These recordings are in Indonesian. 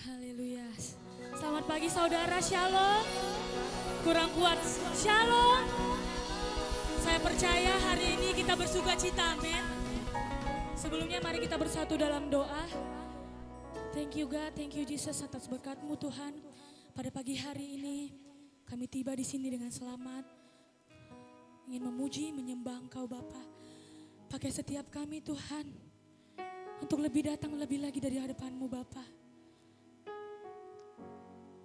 Haleluya. Selamat pagi saudara, shalom. Kurang kuat, shalom. Saya percaya hari ini kita bersuka cita, amin. Sebelumnya mari kita bersatu dalam doa. Thank you God, thank you Jesus atas berkat-Mu Tuhan. Pada pagi hari ini kami tiba di sini dengan selamat. Ingin memuji, menyembah Engkau Bapa. Pakai setiap kami Tuhan. Untuk lebih datang lebih lagi dari hadapan-Mu Bapa.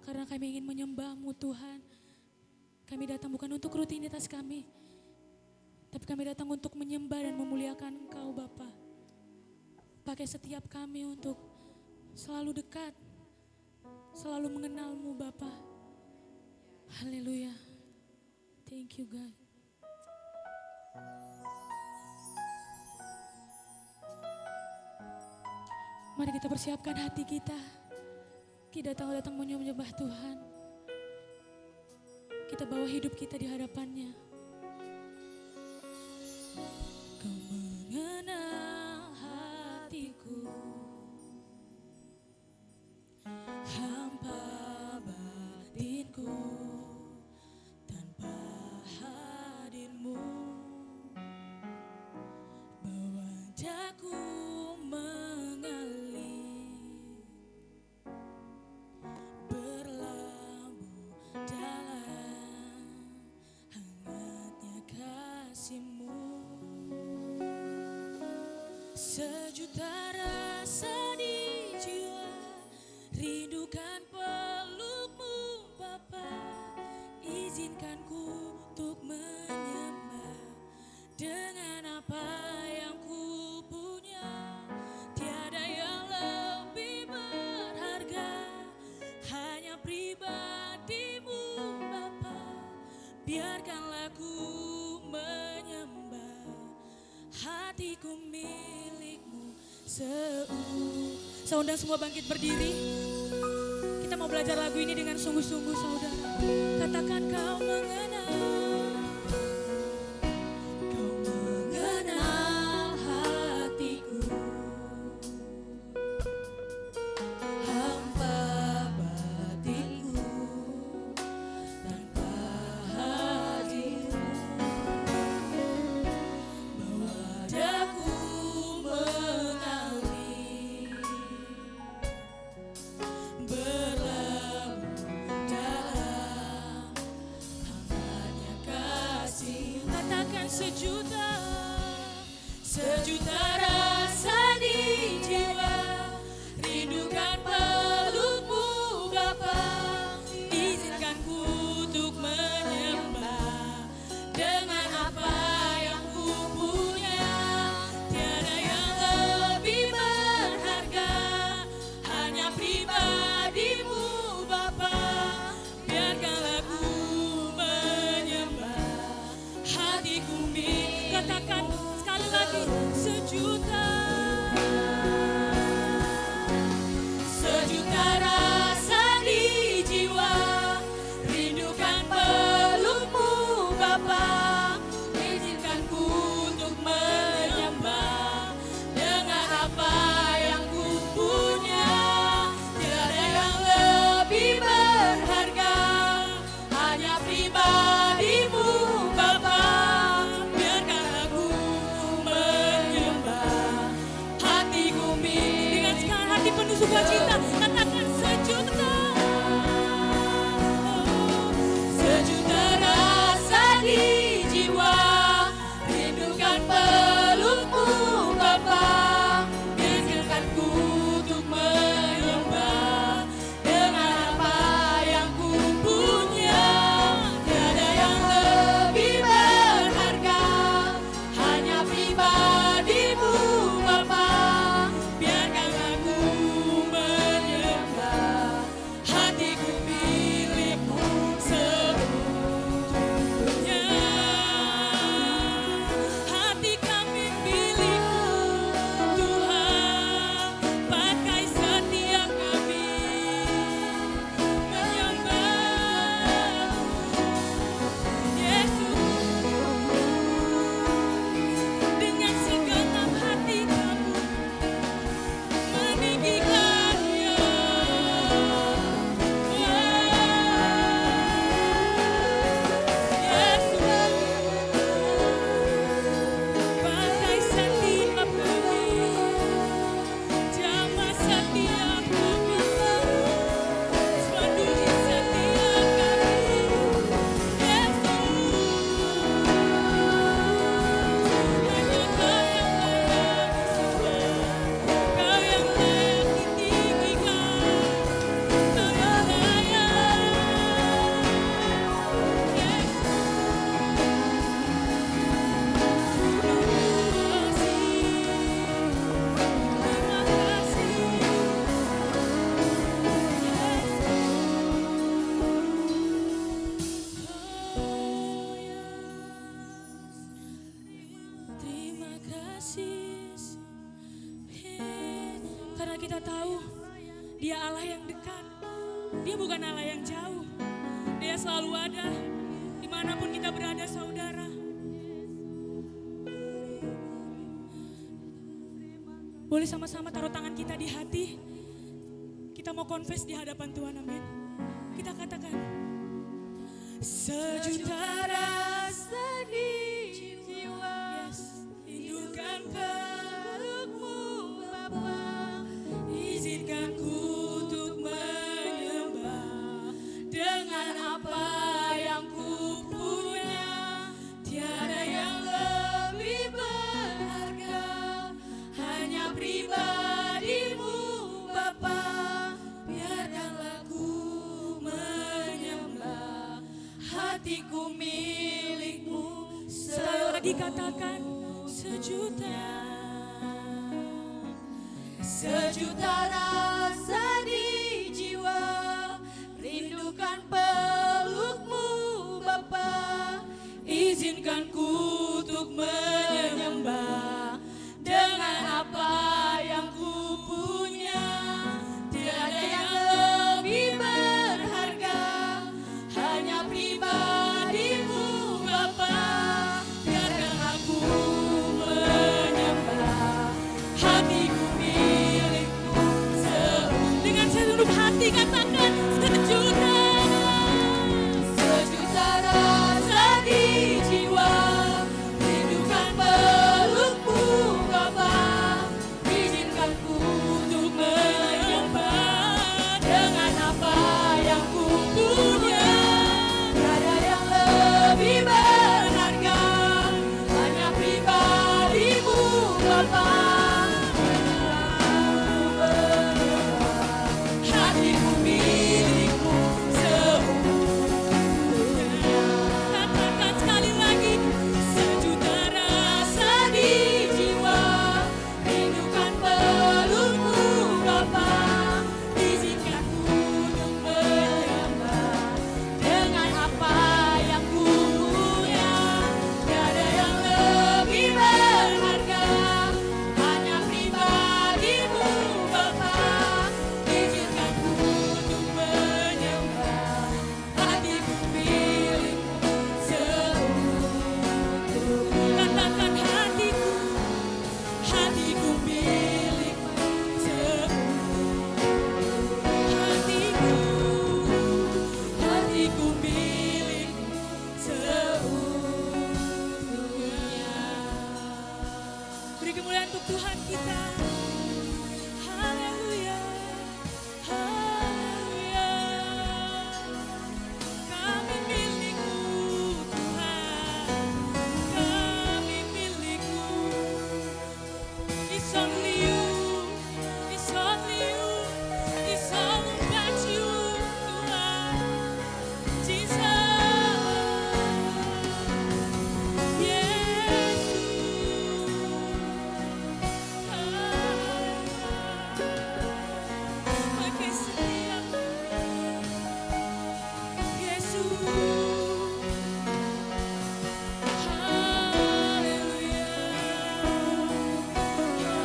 Karena kami ingin menyembah-Mu Tuhan. Kami datang bukan untuk rutinitas kami. Tapi kami datang untuk menyembah dan memuliakan Engkau Bapa. Pakai setiap kami untuk selalu dekat. Selalu mengenal-Mu Bapa. Haleluya. Thank you God. Mari kita persiapkan hati kita. Kita datang menyembah Tuhan. Kita bawa hidup kita di hadapan-Nya. Kau mengenal hatiku, hampa batinku, tanpa hadir-Mu, wajahku mengalir, berlabuh dalam hangatnya kasih-Mu. Sejuta rasa di jiwa, rindukan peluk-Mu Bapa. Izinkan ku untuk menyembah dengan apa yang ku punya. Tiada yang lebih berharga, hanya pribadi-Mu Bapa. Biarkanlah ku menyembah, hatiku milik-Mu seutuh. Saya undang semua bangkit berdiri. Kita mau belajar lagu ini dengan sungguh-sungguh saudara. Katakan kau mengenal. Kau mengenal hatiku, hampa batinku, tanpa hadir-Mu, wajahku mengalir, berlabuh dalam hangatnya kasih. Katakan sejuta rasa di jiwa, rindukan peluk-Mu Bapa. Izinkan ku untuk menyembah dengan apa yang ku punya. Tiada yang lebih berharga, hanya pribadi-Mu Bapa. Biarkanlah ku menyembah, hatiku katakan sekali lagi, sejuta rasa di jiwa, rindukan peluk-Mu Bapa. Izinkan ku untuk menyembah dengan apa yang ku punya. Tiada yang lebih berharga, hanya pribadi-Mu Bapa. Biarkan aku kasih. Karena kita tahu Dia Allah yang dekat. Dia bukan Allah yang jauh. Dia selalu ada dimanapun kita berada, saudara. Boleh sama-sama taruh tangan kita di hati. Kita mau confess di hadapan Tuhan, amin. Kita katakan, sejuta rasa di jiwa, rindukan pelukmu Bapa. Izinkan ku untuk menyembah dengan apa yang ku punya. Tiada yang lebih berharga, hanya pribadimu Bapa. Biarkanlah ku menyembah, hatiku milikmu. Sekali lagi katakan, sejuta rasa di jiwa, rindukan pelukmu Bapa. Izinkan ku untuk menyembah dengan apa yang ku punya. Tiada yang lebih berharga, hanya pribadimu Bapa. Biarkan aku menyembah, hatiku milikmu. Dengan seluruh hati katakan, sejuta rasa di jiwa, rindukan pelukmu Bapa. Izinkan ku untuk menyembah dengan apa yang ku punya. Tiada yang lebih berharga, hanya pribadimu Bapa. Hatiku milikmu seutuhnya. Katakan sekali lagi, sejuta rasa di jiwa, rindukan pelukmu Bapa. Izinkan ku untuk menyembah dengan apa yang ku punya. Tiada yang lebih berharga, hanya pribadimu Bapa. Izinkan ku untuk menyembah, hatiku milikmu seutuhnya. Katakan, hatiku milikmu seutuhnya. Hatiku milikmu seutuhnya. Beri kemuliaan untuk Tuhan kita. Haleluya, haleluya. Kami milikmu Tuhan, kami milikmu. It's only you, it's only you, it's all about you Tuhan. Jesus, makin setia Yesus. Haleluya. Haleluya.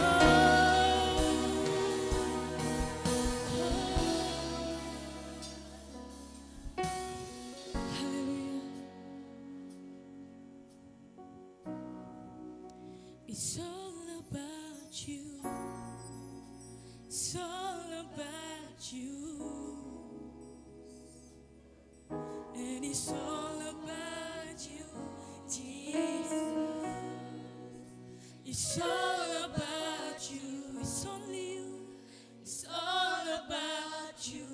It's all about you. It's all about you. And it's all about you, Jesus. It's all about you. It's only you. It's all about you.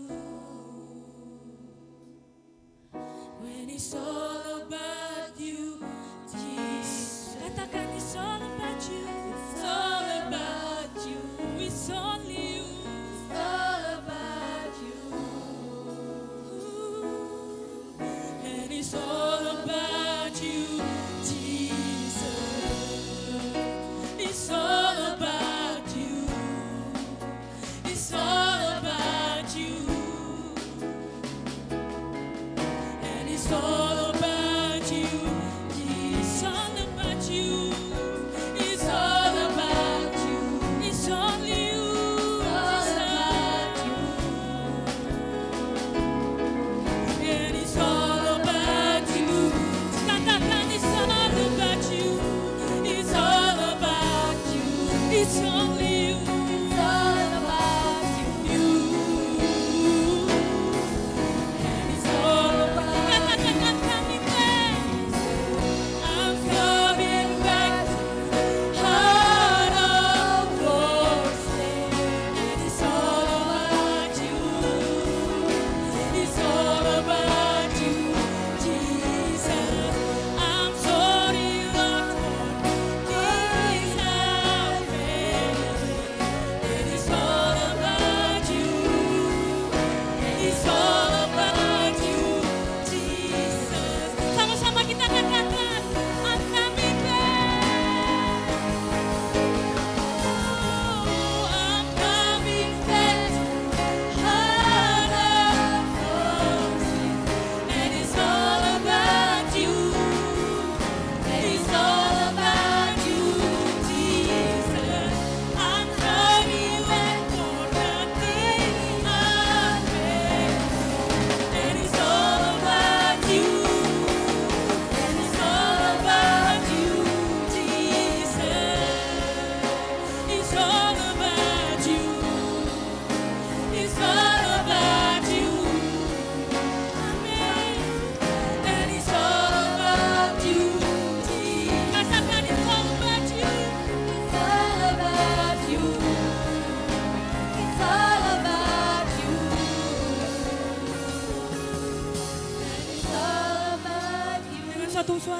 When it's all about you, Jesus. Katakan, it's all about you. It's all about you. It's only you. It's all about you. And it's all about you, Jesus. It's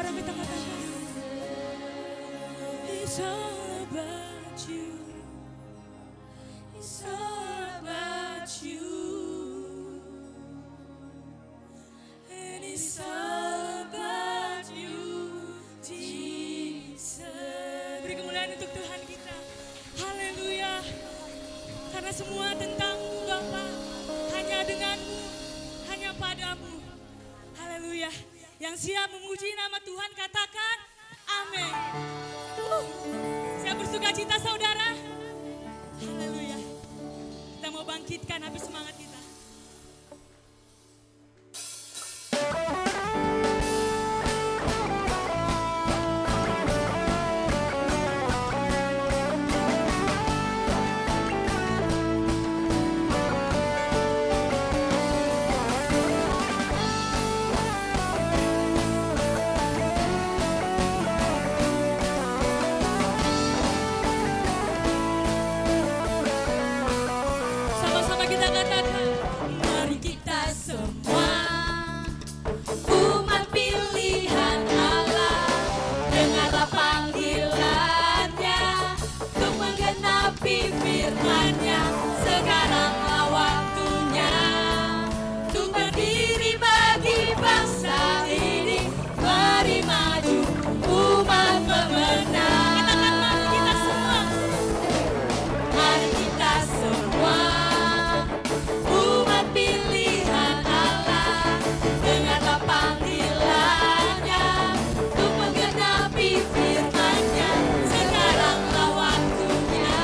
suara kita katakan. It's all about you. It's all about you. And it's all about you, Jesus. Beri kemuliaan untuk Tuhan kita. Haleluya. Karena semua tentang-Mu Bapa, hanya denganmu, hanya padamu. Haleluya. Yang siap memuji nama Tuhan katakan amin. Saya bersuka cita saudara. Haleluya. Kita mau bangkitkan api semangat kita. Sama-sama kita katakan, mari kita semua umat pilihan Allah, dengarlah panggilannya untuk menggenapi firman-Nya. Sekaranglah waktunya untuk berdiri bagi bangsa ini. Mari maju umat pemenang. Katakan mari kita semua. Mari kita semua umat pilihan Allah, dengarlah panggilannya untuk menggenapi firman-Nya. Sekaranglah waktunya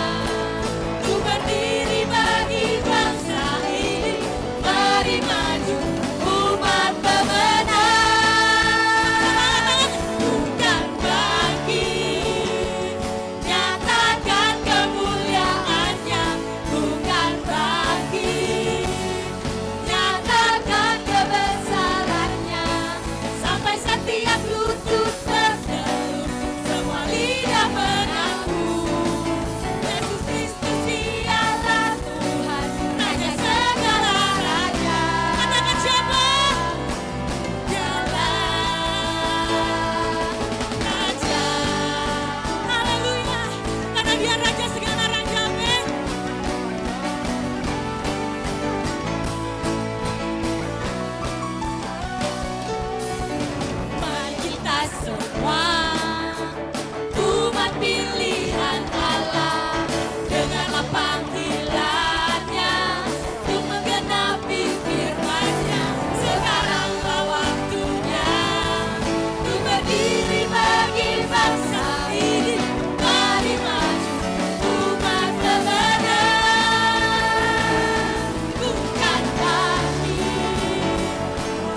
untuk berdiri bagi bangsa ini. Mari maju umat pemenang. Bukan bangkit, nyatakan kemuliaan-Nya. Bukan bangkit, nyatakan kebesaran-Nya. Sampai setiap lutut bertelut, semua lidah mengaku Yesus Kristus dialah Tuhan, Raja segala raja. Katakan siapa? Dialah Raja. Haleluya. Karena Dia Raja segala raja. Amin. Mari kita semua umat pilihan Allah, dengarlah panggilannya untuk menggenapi firman-Nya. Sekaranglah waktunya untuk berdiri bagi bangsa ini. Mari maju umat pemenang. Bukan bangkit,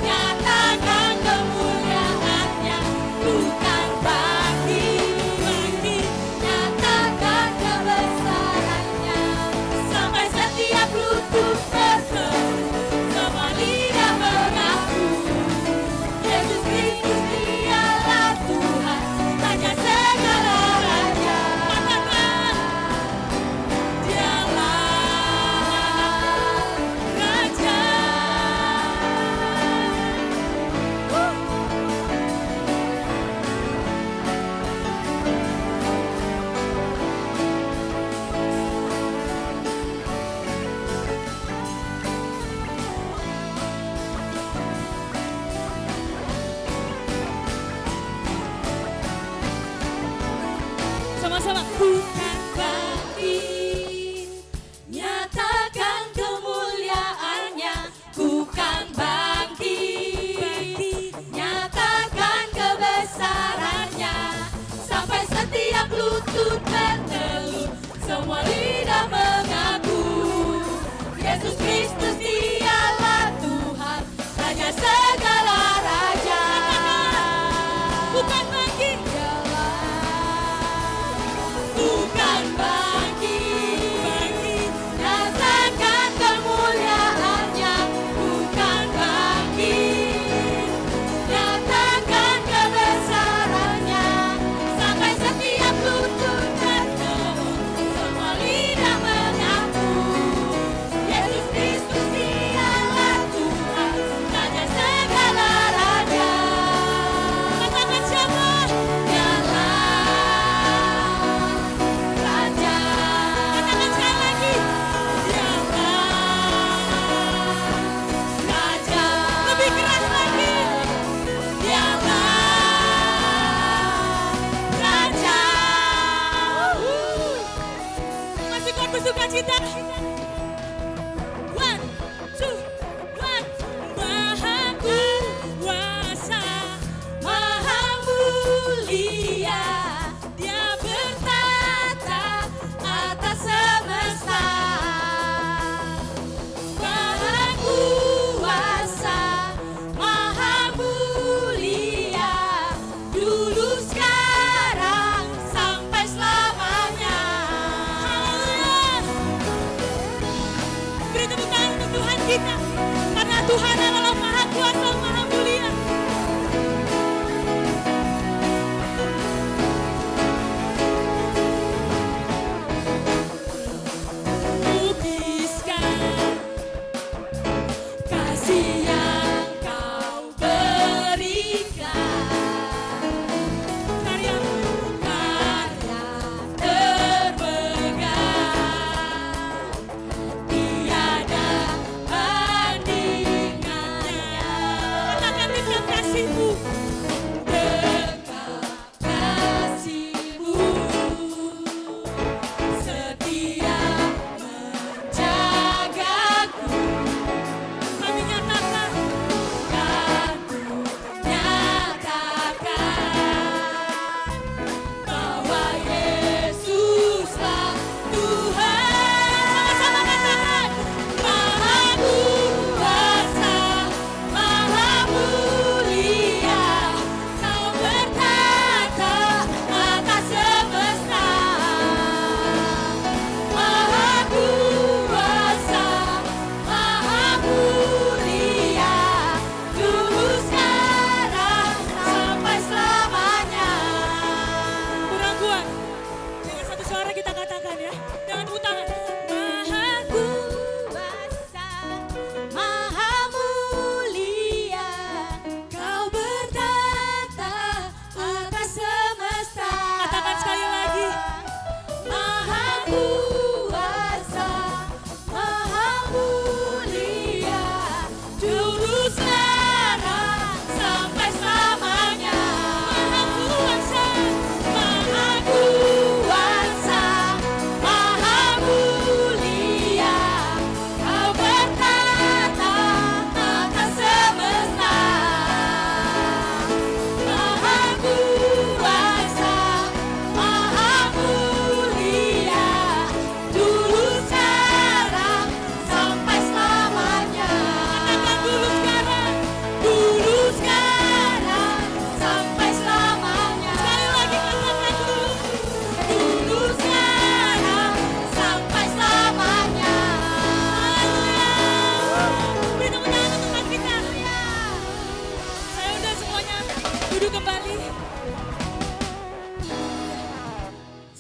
nyatakan kemuliaan-Nya. Bukan bangkit, nyatakan kebesaran-Nya. Sampai setiap lutut bertelut, semua lidah mengaku Yesus Kristus dialah Tuhan, Raja segala raja. Katakan dialah Raja. Sama-sama. Bukan bangkit, nyatakan kemuliaan-Nya. Bukan bangkit, nyatakan kebesaran-Nya. Sampai setiap lutut bertelut, semua lidah mengaku Yesus Kristus dialah Tuhan, Raja segala raja. Bukan bangkit, bukan bangkit,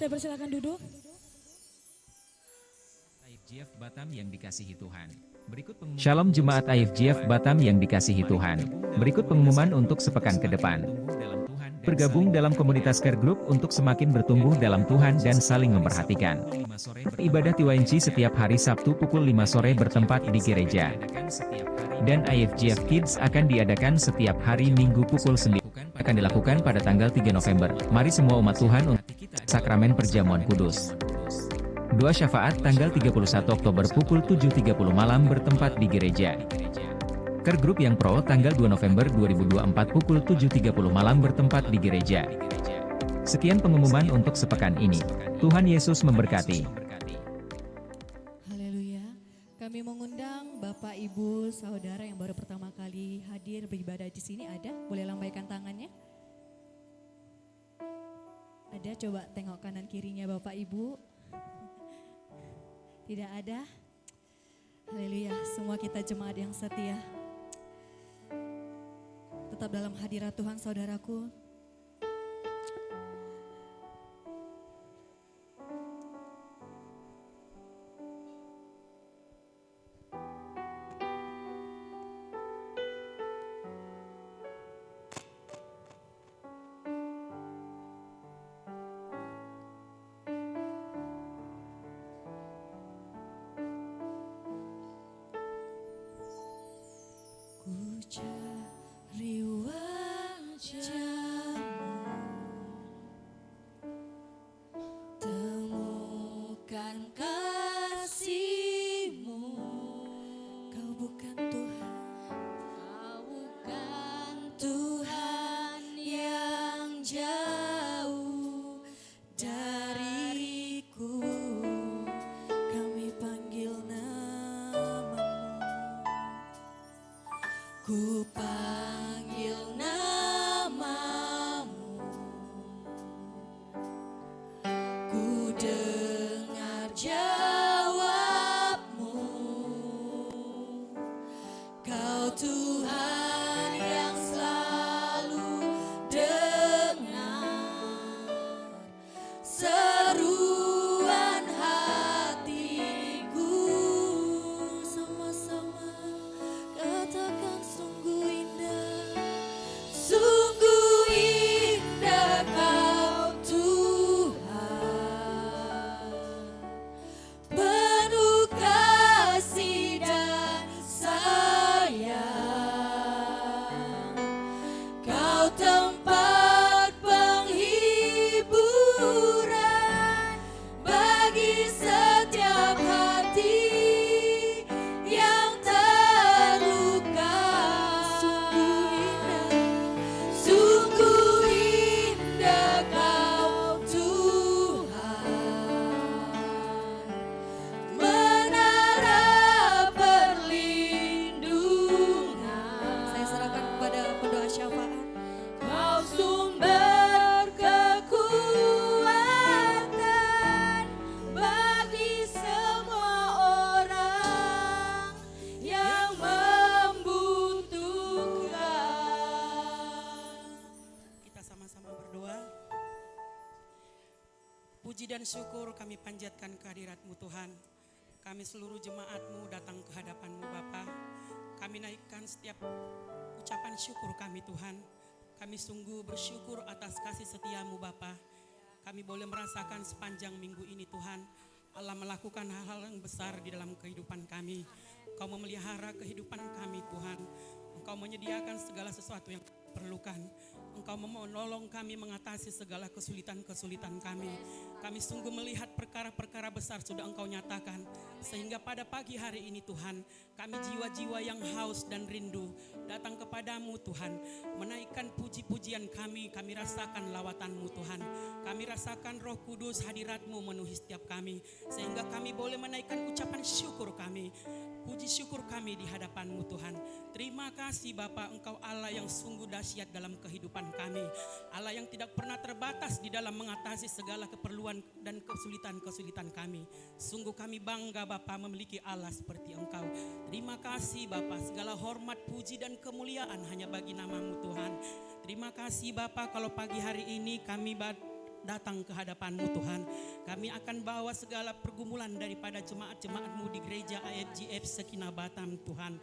Saya persilakan duduk. IFGF Batam yang dikasihi Tuhan. Shalom Jemaat IFGF Batam yang dikasihi Tuhan. Berikut pengumuman untuk sepekan ke depan. Bergabung dalam komunitas Care Group untuk semakin bertumbuh dalam Tuhan dan saling memperhatikan. Ibadah TYNC setiap hari Sabtu pukul 5 sore bertempat di gereja. Dan IFGF Kids akan diadakan setiap hari Minggu pukul 9. Akan dilakukan pada tanggal 3 November. Mari semua umat Tuhan untuk Sakramen Perjamuan Kudus. Doa syafaat tanggal 31 Oktober pukul 7.30 malam bertempat di gereja. Care Group yang Pro tanggal 2 November 2024 pukul 7.30 malam bertempat di gereja. Sekian pengumuman untuk sepekan ini. Tuhan Yesus memberkati. Haleluya. Kami mengundang Bapak, Ibu, Saudara yang baru pertama kali hadir beribadah di sini. Ada? Boleh lambaikan tangannya? Ada? Coba tengok kanan kirinya Bapak, Ibu. Tidak ada? Haleluya, semua kita jemaat yang setia. Tetap dalam hadirat Tuhan saudaraku. Ku cari wajahmu, temukan kasih-Mu. Kau bukan Tuhan, Kau bukan Tuhan yang jauh dariku. Kami panggil nama-Mu. Ku panggil nama-Mu, ku dengar jawab-Mu. Kau Tuhan yang selalu dengar seruan hatiku. Sama-sama katakan sungguh indah Kau Tuhan, penuh kasih dan sayang. Kau tempat penghiburan bagi setiap hati yang terluka. Sungguh indah Kau Tuhan, menara perlindungan. Saya serahkan kepada pendoa syafaat. Kau sumber kekuatan bagi semua orang yang membutuhkan. Kita sama-sama berdoa. Puji dan syukur kami panjatkan kehadirat-Mu Tuhan. Kami seluruh jemaat-Mu datang ke hadapan-Mu Bapa. Kami naikkan setiap ucapan syukur kami Tuhan. Kami sungguh bersyukur atas kasih setia-Mu Bapa. Kami boleh merasakan sepanjang minggu ini Tuhan, Allah melakukan hal-hal yang besar di dalam kehidupan kami. Engkau memelihara kehidupan kami Tuhan. Engkau menyediakan segala sesuatu yang perlukan. Engkau menolong kami mengatasi segala kesulitan-kesulitan kami. Kami sungguh melihat perkara-perkara besar sudah Engkau nyatakan. Sehingga pada pagi hari ini Tuhan, kami jiwa-jiwa yang haus dan rindu datang kepadamu Tuhan. Menaikkan puji-pujian kami rasakan lawatan-Mu Tuhan. Kami rasakan Roh Kudus hadirat-Mu memenuhi setiap kami. Sehingga kami boleh menaikkan ucapan syukur kami. Puji syukur kami di hadapan-Mu Tuhan. Terima kasih Bapa, Engkau Allah yang sungguh dahsyat dalam kehidupan kami. Allah yang tidak pernah terbatas di dalam mengatasi segala keperluan dan kesulitan-kesulitan kami. Sungguh kami bangga Bapa memiliki Allah seperti Engkau. Terima kasih Bapa, segala hormat, puji dan kemuliaan hanya bagi nama-Mu Tuhan. Terima kasih Bapa kalau pagi hari ini kami datang ke hadapan-Mu Tuhan. Kami akan bawa segala pergumulan daripada jemaat-jemaat-Mu di gereja IFGF Sekinah Batam Tuhan.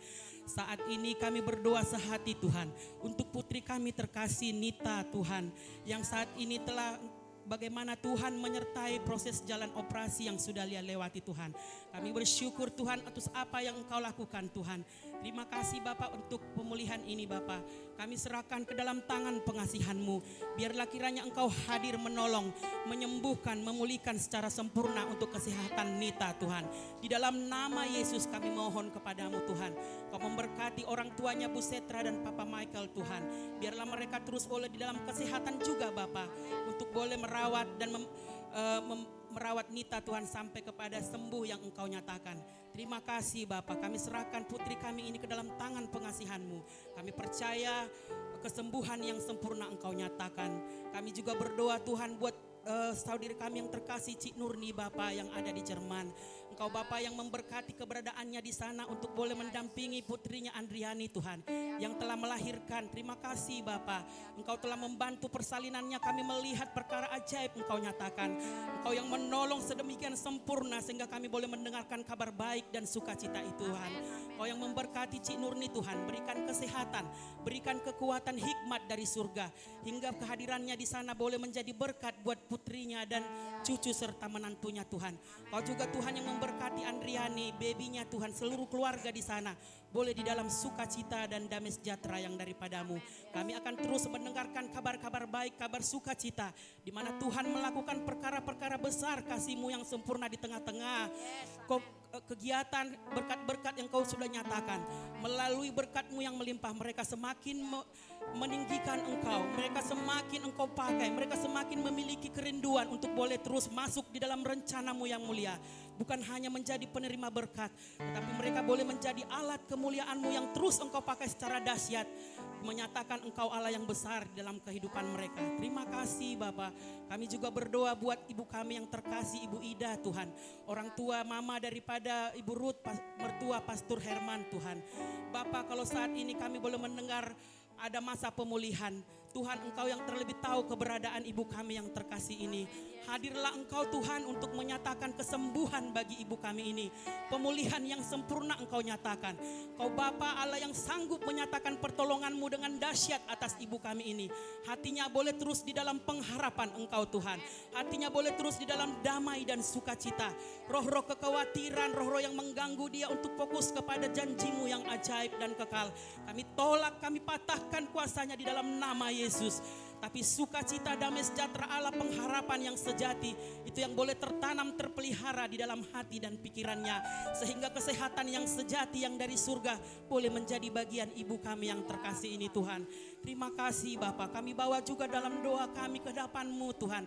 Saat ini kami berdoa sehati Tuhan untuk putri kami terkasih Nita Tuhan, yang saat ini telah bagaimana Tuhan menyertai proses jalan operasi yang sudah dia lewati Tuhan. Kami bersyukur Tuhan atas apa yang Engkau lakukan Tuhan. Terima kasih Bapak untuk pemulihan ini Bapak. Kami serahkan ke dalam tangan pengasihan-Mu. Biarlah kiranya Engkau hadir menolong, menyembuhkan, memulihkan secara sempurna untuk kesehatan Nita Tuhan. Di dalam nama Yesus kami mohon kepadamu Tuhan. Kau memberkati orang tuanya Bu Setra dan Papa Michael Tuhan. Biarlah mereka terus boleh di dalam kesehatan juga Bapak. Untuk boleh merawat dan merawat Nita Tuhan sampai kepada sembuh yang Engkau nyatakan. Terima kasih Bapak, kami serahkan putri kami ini ke dalam tangan pengasihan-Mu. Kami percaya kesembuhan yang sempurna Engkau nyatakan. Kami juga berdoa Tuhan buat saudari kami yang terkasih Cik Nurni Bapak yang ada di Jerman. Engkau Bapak yang memberkati keberadaannya di sana untuk boleh mendampingi putrinya Andriani Tuhan yang telah melahirkan. Terima kasih Bapak, Engkau telah membantu persalinannya. Kami melihat perkara ajaib Engkau nyatakan. Engkau yang menolong sedemikian sempurna sehingga kami boleh mendengarkan kabar baik dan sukacita itu Tuhan. Engkau yang memberkati Cik Nurni Tuhan, berikan kesehatan, berikan kekuatan hikmat dari surga hingga kehadirannya di sana boleh menjadi berkat buat putrinya dan cucu serta menantunya Tuhan. Kau juga Tuhan yang memberkati Andriani, babynya Tuhan, seluruh keluarga di sana boleh di dalam sukacita dan damai sejahtera yang daripadamu. Kami akan terus mendengarkan kabar-kabar baik, kabar sukacita, di mana Tuhan melakukan perkara-perkara besar kasih-Mu yang sempurna di tengah-tengah kegiatan berkat-berkat yang Kau sudah nyatakan. Melalui berkat-Mu yang melimpah, mereka semakin meninggikan Engkau, mereka semakin Engkau pakai, mereka semakin memiliki kerinduan untuk boleh terus masuk di dalam rencana-Mu yang mulia. Bukan hanya menjadi penerima berkat, tetapi mereka boleh menjadi alat kemuliaan-Mu yang terus Engkau pakai secara dahsyat, menyatakan Engkau Allah yang besar dalam kehidupan mereka. Terima kasih Bapak. Kami juga berdoa buat ibu kami yang terkasih, Ibu Ida Tuhan, orang tua mama daripada Ibu Ruth, mertua Pastor Herman Tuhan. Bapak, kalau saat ini kami boleh mendengar ada masa pemulihan, Tuhan Engkau yang terlebih tahu keberadaan ibu kami yang terkasih ini. Hadirlah Engkau Tuhan untuk menyatakan kesembuhan bagi ibu kami ini. Pemulihan yang sempurna Engkau nyatakan. Kau Bapa Allah yang sanggup menyatakan pertolongan-Mu dengan dahsyat atas ibu kami ini. Hatinya boleh terus di dalam pengharapan Engkau Tuhan. Hatinya boleh terus di dalam damai dan sukacita. Roh-roh kekhawatiran, roh-roh yang mengganggu dia untuk fokus kepada janji-Mu yang ajaib dan kekal. Kami tolak, kami patahkan kuasanya di dalam nama Yesus. Tapi sukacita, damai sejahtera Allah, pengharapan yang sejati itu yang boleh tertanam, terpelihara di dalam hati dan pikirannya, sehingga kesehatan yang sejati yang dari surga boleh menjadi bagian ibu kami yang terkasih ini Tuhan. Terima kasih Bapak, kami bawa juga dalam doa kami ke hadapan-Mu Tuhan.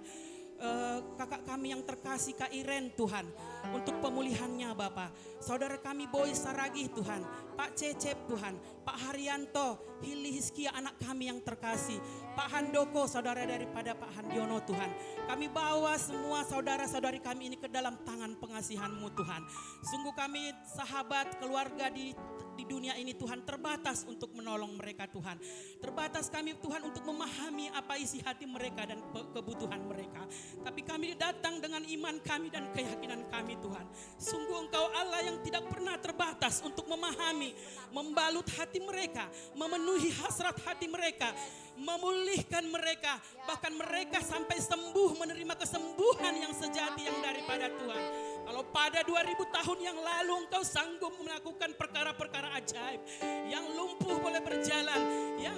Kakak kami yang terkasih Kak Iren Tuhan, untuk pemulihannya Bapak. Saudara kami Boy Saragih Tuhan, Pak Cecep Tuhan, Pak Haryanto, Hili Hiskia anak kami yang terkasih, Pak Handoko saudara daripada Pak Handiono Tuhan. Kami bawa semua saudara-saudari kami ini ke dalam tangan pengasihan-Mu Tuhan. Sungguh kami sahabat keluarga di dunia ini Tuhan terbatas untuk menolong mereka Tuhan. Terbatas kami Tuhan untuk memahami apa isi hati mereka dan kebutuhan mereka. Tapi kami datang dengan iman kami dan keyakinan kami Tuhan. Sungguh Engkau Allah yang tidak pernah terbatas untuk memahami, membalut hati mereka, memenuhi hasrat hati mereka, memulihkan mereka, bahkan mereka sampai sembuh, menerima kesembuhan yang sejati yang daripada Tuhan. Kalau pada 2000 tahun yang lalu Engkau sanggup melakukan perkara-perkara ajaib, yang lumpuh boleh berjalan, yang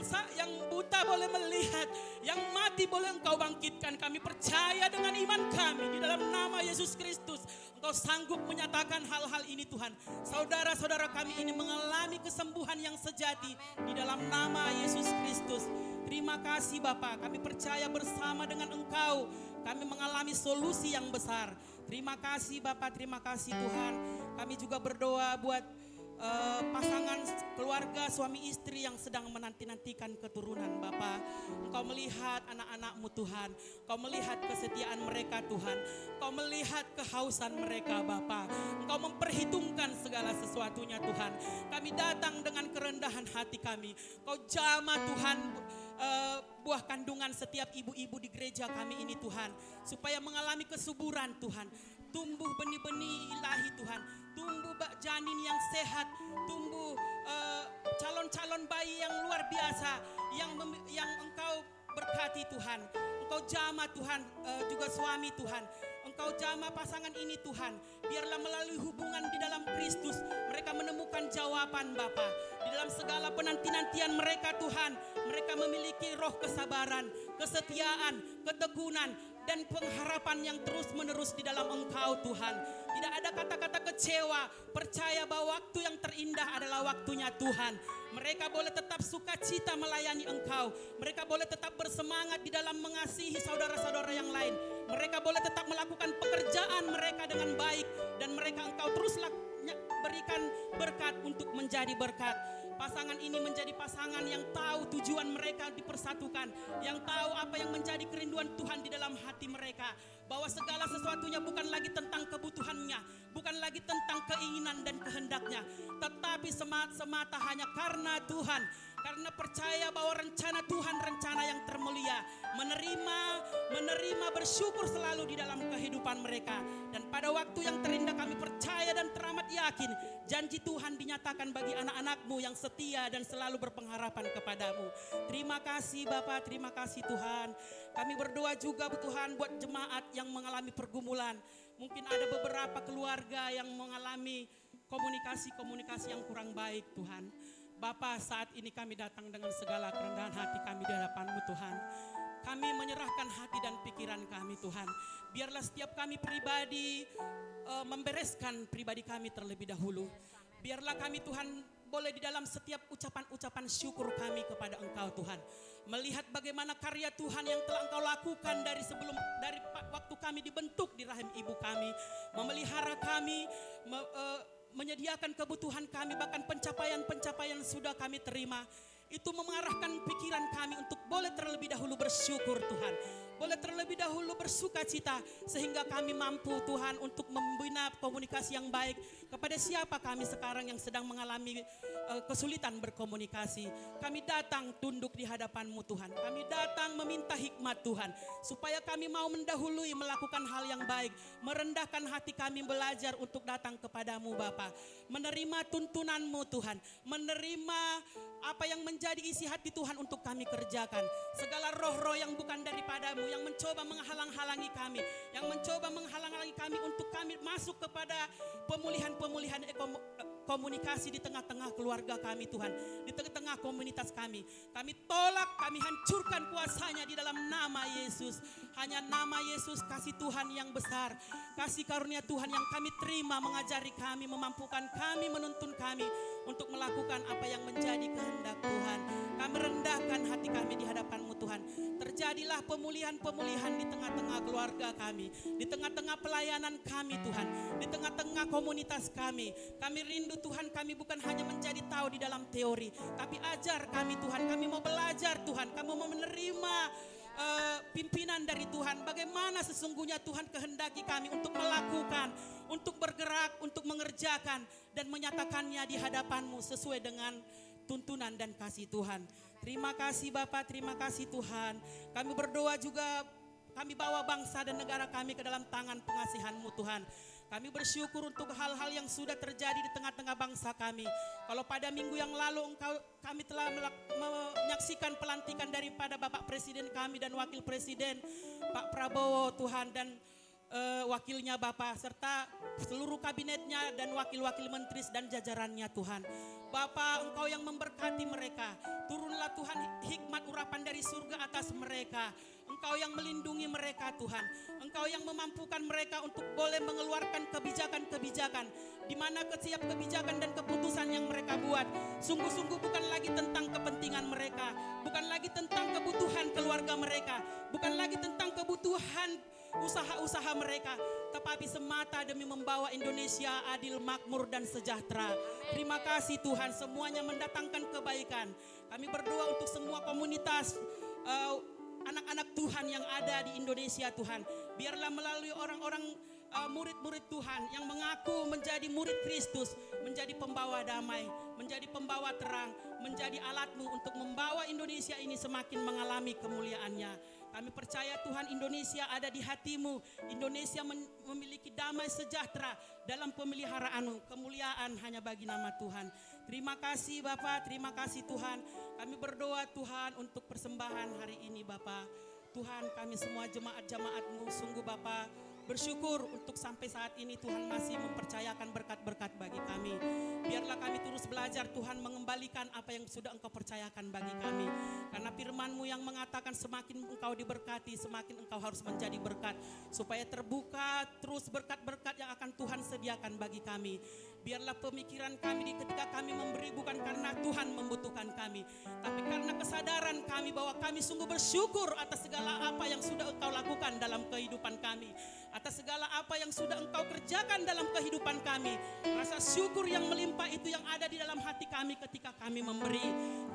buta boleh melihat, yang mati boleh Engkau bangkitkan. Kami percaya dengan iman kami di dalam nama Yesus Kristus Engkau sanggup menyatakan hal-hal ini Tuhan. Saudara-saudara kami ini mengalami kesembuhan yang sejati di dalam nama Yesus Kristus. Terima kasih Bapak, kami percaya bersama dengan Engkau kami mengalami solusi yang besar. Terima kasih Bapak, terima kasih Tuhan. Kami juga berdoa buat pasangan keluarga suami istri yang sedang menanti-nantikan keturunan Bapak. Engkau melihat anak-anak-Mu Tuhan, Engkau melihat kesetiaan mereka Tuhan, Engkau melihat kehausan mereka Bapak. Engkau memperhitungkan segala sesuatunya Tuhan. Kami datang dengan kerendahan hati kami. Engkau jamah Tuhan buah kandungan setiap ibu-ibu di gereja kami ini Tuhan. Supaya mengalami kesuburan Tuhan. Tumbuh benih-benih ilahi Tuhan. Tumbuh janin yang sehat. Tumbuh calon-calon bayi yang luar biasa. Yang Engkau berkati Tuhan. Engkau jamah Tuhan, juga suami Tuhan. Engkau jamah pasangan ini Tuhan. Biarlah melalui hubungan di dalam Kristus mereka menemukan jawaban Bapa. Di dalam segala penanti-nantian mereka Tuhan, mereka memiliki roh kesabaran, kesetiaan, ketekunan, dan pengharapan yang terus-menerus di dalam Engkau Tuhan. Tidak ada kata-kata kecewa, percaya bahwa waktu yang terindah adalah waktunya Tuhan. Mereka boleh tetap sukacita melayani Engkau. Mereka boleh tetap bersemangat di dalam mengasihi saudara-saudara yang lain. Mereka boleh tetap melakukan pekerjaan mereka dengan baik. Dan mereka Engkau terus berikan berkat untuk menjadi berkat. Pasangan ini menjadi pasangan yang tahu tujuan mereka dipersatukan. Yang tahu apa yang menjadi kerinduan Tuhan di dalam hati mereka. Bahwa segala sesuatunya bukan lagi tentang kebutuhannya. Bukan lagi tentang keinginan dan kehendaknya. Tetapi semata hanya karena Tuhan. Karena percaya bahwa rencana Tuhan rencana yang termulia. Menerima bersyukur selalu di dalam kehidupan mereka. Dan pada waktu yang terindah kami percaya dan teramat yakin. Janji Tuhan dinyatakan bagi anak-anak-Mu yang setia dan selalu berpengharapan kepadamu. Terima kasih Bapak, terima kasih Tuhan. Kami berdoa juga Tuhan buat jemaat yang mengalami pergumulan. Mungkin ada beberapa keluarga yang mengalami komunikasi yang kurang baik Tuhan. Bapa, saat ini kami datang dengan segala kerendahan hati kami di hadapan-Mu Tuhan. Kami menyerahkan hati dan pikiran kami Tuhan. Biarlah setiap kami pribadi membereskan pribadi kami terlebih dahulu. Biarlah kami Tuhan boleh di dalam setiap ucapan-ucapan syukur kami kepada Engkau Tuhan. Melihat bagaimana karya Tuhan yang telah Engkau lakukan dari waktu kami dibentuk di rahim ibu kami. Memelihara kami, menyediakan kebutuhan kami, bahkan pencapaian-pencapaian sudah kami terima. Itu mengarahkan pikiran kami untuk boleh terlebih dahulu bersyukur Tuhan. Boleh terlebih dahulu bersuka cita. Sehingga kami mampu Tuhan untuk membina komunikasi yang baik. Kepada siapa kami sekarang yang sedang mengalami kesulitan berkomunikasi. Kami datang tunduk di hadapan-Mu Tuhan. Kami datang meminta hikmat Tuhan. Supaya kami mau mendahului melakukan hal yang baik. Merendahkan hati kami belajar untuk datang kepadamu Bapa. Menerima tuntunan-Mu Tuhan. Menerima apa yang menjadi isi hati Tuhan untuk kami kerjakan. Segala roh-roh yang bukan daripada-Mu, yang mencoba menghalang-halangi kami, yang mencoba menghalang-halangi kami untuk kami masuk kepada pemulihan komunikasi di tengah-tengah keluarga kami Tuhan, di tengah-tengah komunitas kami. Kami tolak, kami hancurkan kuasanya di dalam nama Yesus. Hanya nama Yesus, kasih Tuhan yang besar, kasih karunia Tuhan yang kami terima mengajari kami, memampukan kami, menuntun kami untuk melakukan apa yang menjadi kehendak Tuhan. Kami rendahkan hati kami di hadapan-Mu Tuhan. Terjadilah pemulihan-pemulihan di tengah-tengah keluarga kami, di tengah-tengah pelayanan kami Tuhan, di tengah-tengah komunitas kami. Kami rindu Tuhan, kami bukan hanya menjadi tahu di dalam teori, tapi ajar kami Tuhan. Kami mau belajar Tuhan, kami mau menerima pimpinan dari Tuhan. Bagaimana sesungguhnya Tuhan kehendaki kami untuk melakukan, untuk bergerak, untuk mengerjakan dan menyatakannya di hadapan-Mu sesuai dengan tuntunan dan kasih Tuhan. Terima kasih Bapak, terima kasih Tuhan. Kami berdoa juga, kami bawa bangsa dan negara kami ke dalam tangan pengasihan-Mu Tuhan. Kami bersyukur untuk hal-hal yang sudah terjadi di tengah-tengah bangsa kami. Kalau pada minggu yang lalu kami telah menyaksikan pelantikan daripada Bapak Presiden kami dan Wakil Presiden Pak Prabowo Tuhan, dan wakilnya Bapak serta seluruh kabinetnya dan wakil-wakil menteri dan jajarannya Tuhan. Bapak, Engkau yang memberkati mereka. Turunlah Tuhan hikmat urapan dari surga atas mereka. Engkau yang melindungi mereka Tuhan. Engkau yang memampukan mereka untuk boleh mengeluarkan kebijakan-kebijakan. Di mana setiap kebijakan dan keputusan yang mereka buat sungguh-sungguh bukan lagi tentang kepentingan mereka. Bukan lagi tentang kebutuhan keluarga mereka. Bukan lagi tentang kebutuhan usaha-usaha mereka, tetapi semata demi membawa Indonesia adil, makmur dan sejahtera. Terima kasih Tuhan, semuanya mendatangkan kebaikan. Kami berdoa untuk semua komunitas anak-anak Tuhan yang ada di Indonesia Tuhan. Biarlah melalui orang-orang murid-murid Tuhan yang mengaku menjadi murid Kristus, menjadi pembawa damai, menjadi pembawa terang, menjadi alatmu untuk membawa Indonesia ini semakin mengalami kemuliaannya. Kami percaya Tuhan, Indonesia ada di hatimu. Indonesia memiliki damai sejahtera dalam pemeliharaanmu. Kemuliaan hanya bagi nama Tuhan. Terima kasih Bapak, terima kasih Tuhan. Kami berdoa Tuhan untuk persembahan hari ini Bapak. Tuhan, kami semua jemaat-jemaat-Mu sungguh Bapak bersyukur untuk sampai saat ini Tuhan masih mempercayakan berkat-berkat bagi kami. Biarlah kami terus belajar Tuhan mengembalikan apa yang sudah Engkau percayakan bagi kami. Karena firman-Mu yang mengatakan semakin Engkau diberkati, semakin Engkau harus menjadi berkat. Supaya terbuka terus berkat-berkat yang akan Tuhan sediakan bagi kami. Biarlah pemikiran kami ketika kami memberi bukan karena Tuhan membutuhkan kami, tapi karena kesadaran kami bahwa kami sungguh bersyukur atas segala apa yang sudah Engkau lakukan dalam kehidupan kami, atas segala apa yang sudah Engkau kerjakan dalam kehidupan kami. Rasa syukur yang melimpah itu yang ada di dalam hati kami ketika kami memberi.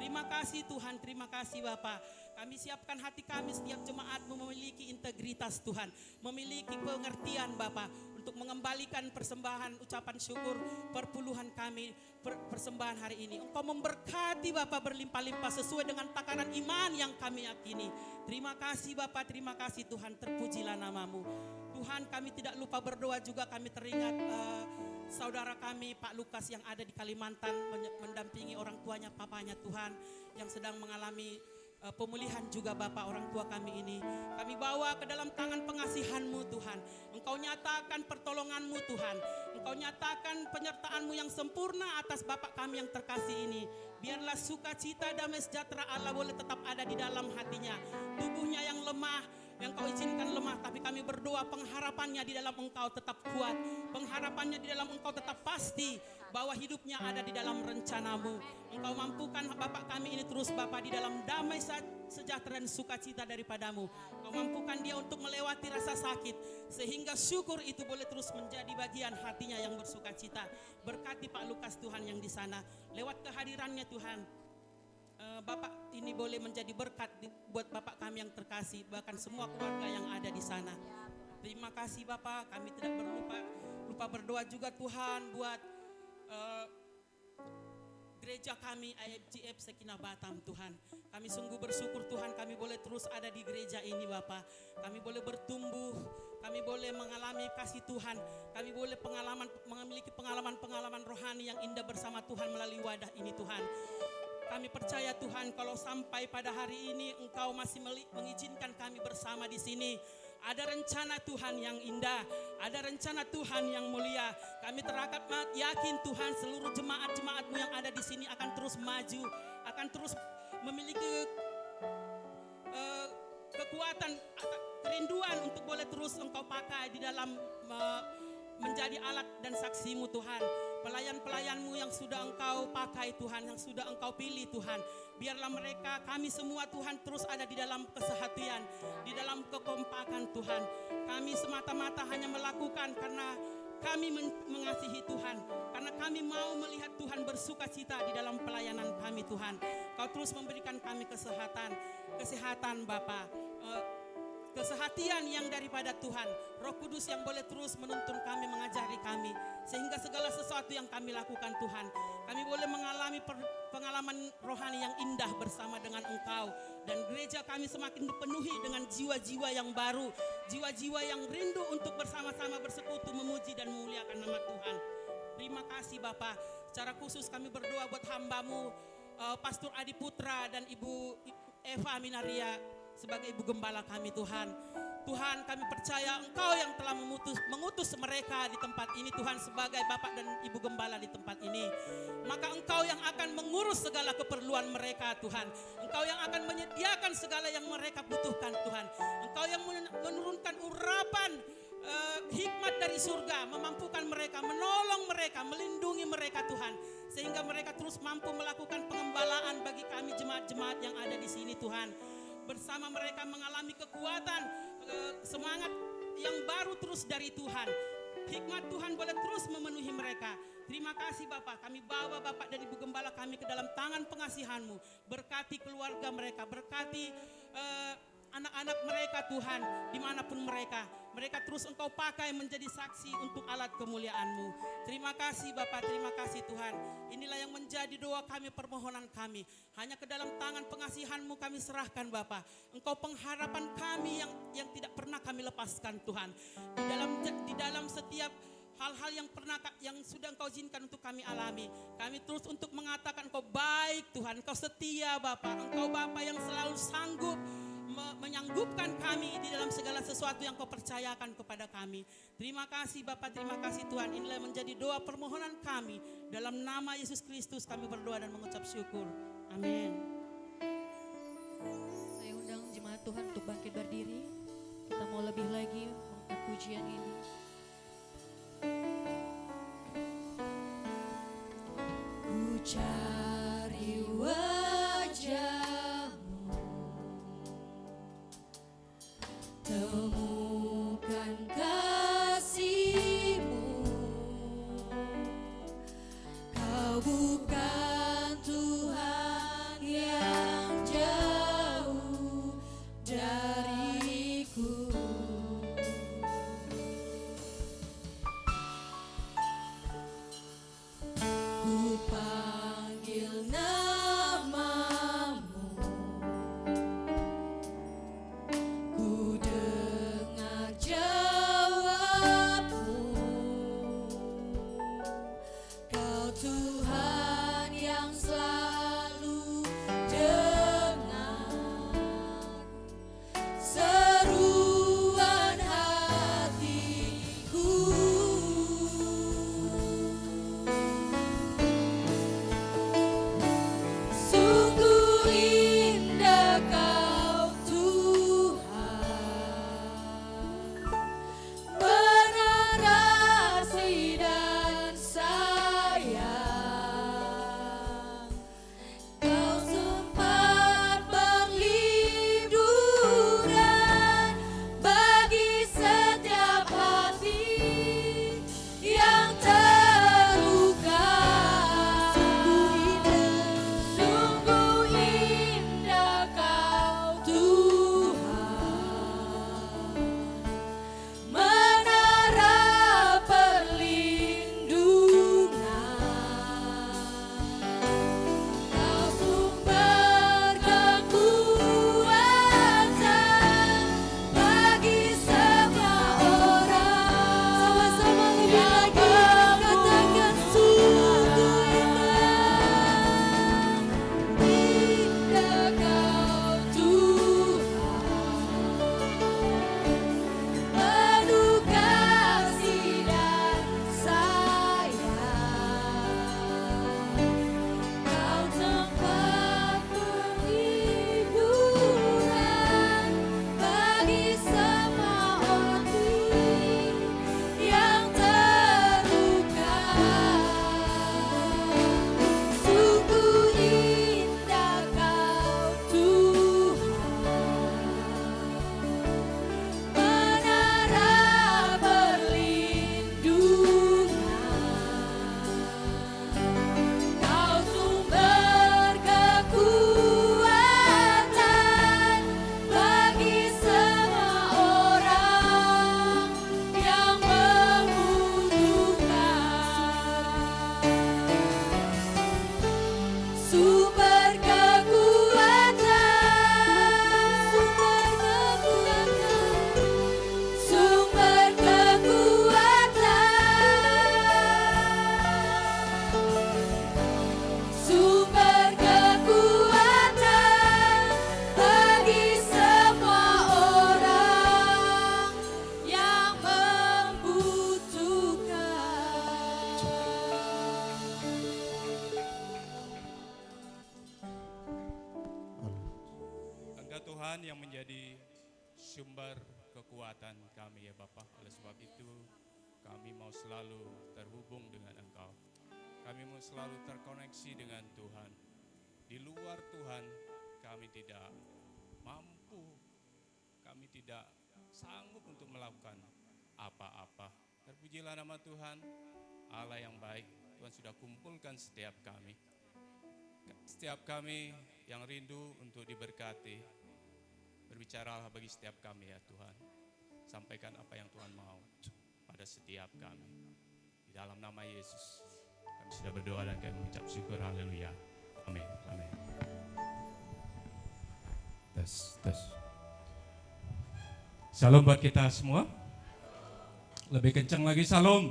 Terima kasih Tuhan, terima kasih Bapa. Kami siapkan hati kami, setiap jemaat-Mu memiliki integritas Tuhan, memiliki pengertian Bapa, untuk mengembalikan persembahan ucapan syukur perpuluhan kami persembahan hari ini. Engkau memberkati Bapa berlimpah-limpah sesuai dengan takaran iman yang kami yakini. Terima kasih Bapa, terima kasih Tuhan, terpujilah namamu. Tuhan, kami tidak lupa berdoa juga, kami teringat saudara kami Pak Lukas yang ada di Kalimantan mendampingi orang tuanya, papanya Tuhan, yang sedang mengalami pemulihan juga Bapak orang tua kami ini. Kami bawa ke dalam tangan pengasihan-Mu Tuhan. Engkau nyatakan pertolongan-Mu Tuhan. Engkau nyatakan penyertaan-Mu yang sempurna atas Bapak kami yang terkasih ini. Biarlah sukacita damai sejahtera Allah boleh tetap ada di dalam hatinya. Tubuhnya yang lemah, yang Kau izinkan lemah, tapi kami berdoa pengharapannya di dalam Engkau tetap kuat. Pengharapannya di dalam Engkau tetap pasti bahwa hidupnya ada di dalam rencana-Mu. Engkau mampukan Bapak kami ini terus Bapak di dalam damai sejahtera dan sukacita daripada-Mu. Engkau mampukan dia untuk melewati rasa sakit, sehingga syukur itu boleh terus menjadi bagian hatinya yang bersukacita. Berkati Pak Lukas Tuhan yang di sana, lewat kehadirannya Tuhan, Bapak ini boleh menjadi berkat buat Bapak kami yang terkasih, bahkan semua keluarga yang ada di sana. Terima kasih Bapak, kami tidak lupa berdoa juga Tuhan buat gereja kami IFGF Sekinah Batam Tuhan. Kami sungguh bersyukur Tuhan, kami boleh terus ada di gereja ini Bapak. Kami boleh bertumbuh, kami boleh mengalami kasih Tuhan, kami boleh memiliki pengalaman rohani yang indah bersama Tuhan melalui wadah ini Tuhan. Kami percaya Tuhan, kalau sampai pada hari ini Engkau masih mengizinkan kami bersama di sini, ada rencana Tuhan yang indah, ada rencana Tuhan yang mulia. Kami terakat yakin Tuhan, seluruh jemaat-jemaat-Mu yang ada di sini akan terus maju, akan terus memiliki kekuatan, kerinduan untuk boleh terus Engkau pakai di dalam menjadi alat dan saksi-Mu Tuhan. Pelayan-pelayan-Mu yang sudah Engkau pakai Tuhan, yang sudah Engkau pilih Tuhan, biarlah mereka, kami semua Tuhan terus ada di dalam kesehatian, di dalam kekompakan Tuhan. Kami semata-mata hanya melakukan karena kami mengasihi Tuhan, karena kami mau melihat Tuhan bersukacita di dalam pelayanan kami Tuhan. Kau terus memberikan kami kesehatan Bapa, kesehatian yang daripada Tuhan, Roh Kudus yang boleh terus menuntun kami, mengajari kami, sehingga segala sesuatu yang kami lakukan Tuhan, kami boleh mengalami pengalaman rohani yang indah bersama dengan Engkau, dan gereja kami semakin dipenuhi dengan jiwa-jiwa yang baru, jiwa-jiwa yang rindu untuk bersama-sama bersekutu memuji dan memuliakan nama Tuhan. Terima kasih Bapa. Secara khusus kami berdoa buat hamba-Mu Pastor Adi Putra dan Ibu Eva Minaria sebagai ibu gembala kami Tuhan. Tuhan, kami percaya Engkau yang telah mengutus mereka di tempat ini Tuhan sebagai Bapak dan Ibu gembala di tempat ini. Maka Engkau yang akan mengurus segala keperluan mereka Tuhan. Engkau yang akan menyediakan segala yang mereka butuhkan Tuhan. Engkau yang menurunkan urapan hikmat dari surga, memampukan mereka, menolong mereka, melindungi mereka Tuhan, sehingga mereka terus mampu melakukan pengembalaan bagi kami jemaat-jemaat yang ada di sini Tuhan. Bersama mereka mengalami kekuatan, semangat yang baru terus dari Tuhan. Hikmat Tuhan boleh terus memenuhi mereka. Terima kasih Bapak, kami bawa Bapak dan Ibu gembala kami ke dalam tangan pengasihan-Mu. Berkati keluarga mereka, berkati anak-anak mereka Tuhan, dimanapun mereka mereka terus Engkau pakai menjadi saksi untuk alat kemuliaan-Mu. Terima kasih Bapa, terima kasih Tuhan. Inilah yang menjadi doa kami, permohonan kami. Hanya ke dalam tangan pengasihan-Mu kami serahkan Bapa. Engkau pengharapan kami yang tidak pernah kami lepaskan Tuhan. Di dalam setiap hal-hal yang sudah Engkau izinkan untuk kami alami. Kami terus untuk mengatakan Engkau baik Tuhan, Engkau setia Bapa. Engkau Bapa yang selalu sanggup menyanggupkan kami di dalam segala sesuatu yang Kau percayakan kepada kami. Terima kasih Bapa, terima kasih Tuhan. Inilah menjadi doa permohonan kami. Dalam nama Yesus Kristus kami berdoa dan mengucap syukur. Amin. Saya undang jemaat Tuhan untuk bangkit berdiri. Kita mau lebih lagi mengangkat pujian ini. Ku cari wajah-Mu, temukan kasih-Mu. Kau bukan Tuhan yang jauh dariku. Ku panggil nama-Mu, ku dengar jawab-Mu. Kau Tuhan yang selalu dengar seruan hatiku. Sungguh indah Kau Tuhan, benar kasih dan sayang. Kau sempat berlindungan bagi setiap hati yang terluka. Sungguh indah Kau Tuhan, menara perlindungan. Kau sumber kekuatan bagi semua orang. Sama-sama lebih lagi katakan sungguh indah Kau Tuhan, penuh kasih dan sayang. Kau tempat penghiburan bagi semua hati yang terluka. Sungguh indah Kau Tuhan, menara perlindungan. Kau sumber kekuatan bagi semua orang yang membutuhkan. Sumber kekuatan, sumber kekuatan, sumber kekuatan bagi semua orang yang membutuhkan. Engkau Tuhan yang menjadi sumber kekuatan kami ya Bapa. Oleh sebab itu kami mau selalu terhubung dengan Engkau. Kami mau selalu terkoneksi dengan Tuhan. Di luar Tuhan kami tidak mampu, kami tidak sanggup untuk melakukan apa-apa. Terpujilah nama Tuhan, Allah yang baik. Tuhan sudah kumpulkan setiap kami. Setiap kami yang rindu untuk diberkati, berbicaralah bagi setiap kami ya Tuhan. sampaikan apa yang Tuhan mau pada setiap kami. Di dalam nama Yesus kami sudah berdoa dan kami mengucap syukur. Haleluya. Amin. Amin. Tes. Salam buat kita semua. Lebih kencang lagi, salam.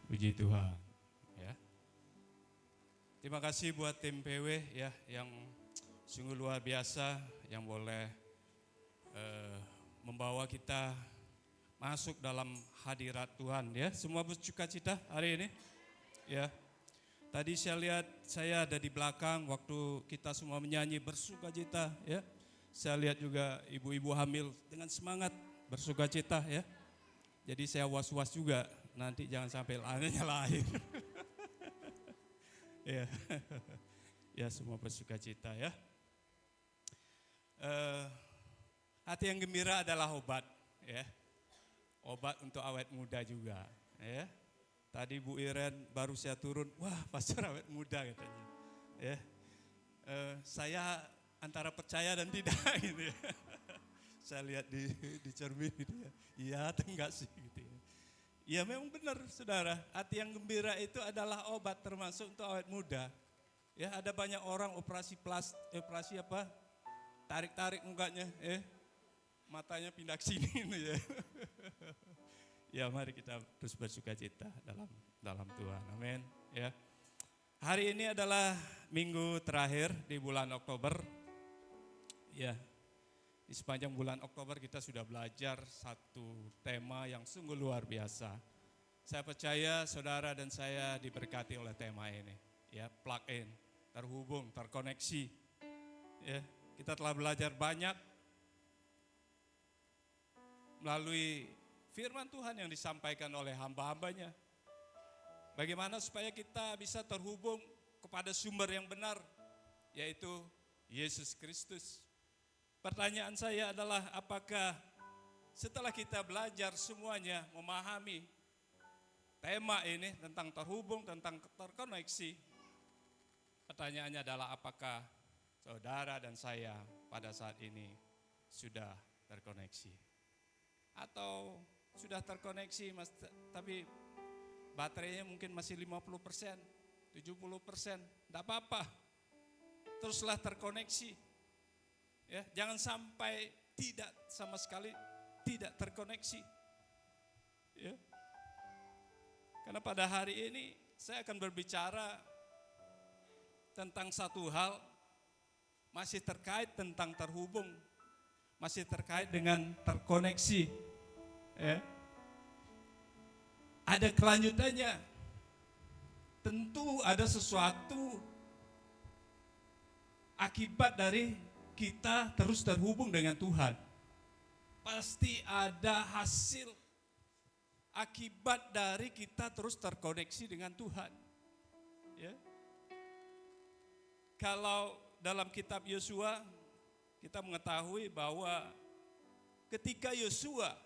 Puji Tuhan. Ya. Terima kasih buat tim PW ya yang sungguh luar biasa yang boleh membawa kita masuk dalam hadirat Tuhan ya. Semua bersukacita hari ini. Ya. Tadi saya lihat saya ada di belakang waktu kita semua menyanyi bersukacita ya. Saya lihat juga ibu-ibu hamil dengan semangat bersukacita ya. Jadi saya was-was juga nanti jangan sampai anaknya lahir. Ya. Ya semua bersukacita ya. Hati yang gembira adalah obat ya. Obat untuk awet muda juga ya. Tadi Bu Iren baru saya turun, wah pastor awet muda katanya. Ya, saya antara percaya dan tidak gitu ya. Saya lihat di cermin gitu ya, iya atau enggak sih gitu ya. Ya memang benar saudara, hati yang gembira itu adalah obat termasuk untuk awet muda. Ya ada banyak orang operasi apa, tarik-tarik mukanya, matanya pindah ke sini gitu ya. Ya mari kita terus bersukacita dalam Tuhan, amin. Ya. Hari ini adalah minggu terakhir di bulan Oktober. Ya, di sepanjang bulan Oktober kita sudah belajar satu tema yang sungguh luar biasa. Saya percaya saudara dan saya diberkati oleh tema ini. Ya, plug in, terhubung, terkoneksi. Ya, kita telah belajar banyak melalui firman Tuhan yang disampaikan oleh hamba-hambanya. Bagaimana supaya kita bisa terhubung kepada sumber yang benar, yaitu Yesus Kristus. Pertanyaan saya adalah apakah setelah kita belajar semuanya, memahami tema ini tentang terhubung, tentang terkoneksi, pertanyaannya adalah apakah saudara dan saya pada saat ini sudah terkoneksi? Atau sudah terkoneksi tapi baterainya mungkin masih 50%, 70%, tidak apa-apa. Teruslah terkoneksi. Ya, jangan sampai tidak sama sekali tidak terkoneksi. Ya. Karena pada hari ini saya akan berbicara tentang satu hal masih terkait tentang terhubung, masih terkait dengan terkoneksi. Ya. Ada kelanjutannya. Tentu ada sesuatu akibat dari kita terus terhubung dengan Tuhan. Pasti ada hasil akibat dari kita terus terkoneksi dengan Tuhan. Ya. Kalau dalam kitab Yosua kita mengetahui bahwa ketika Yosua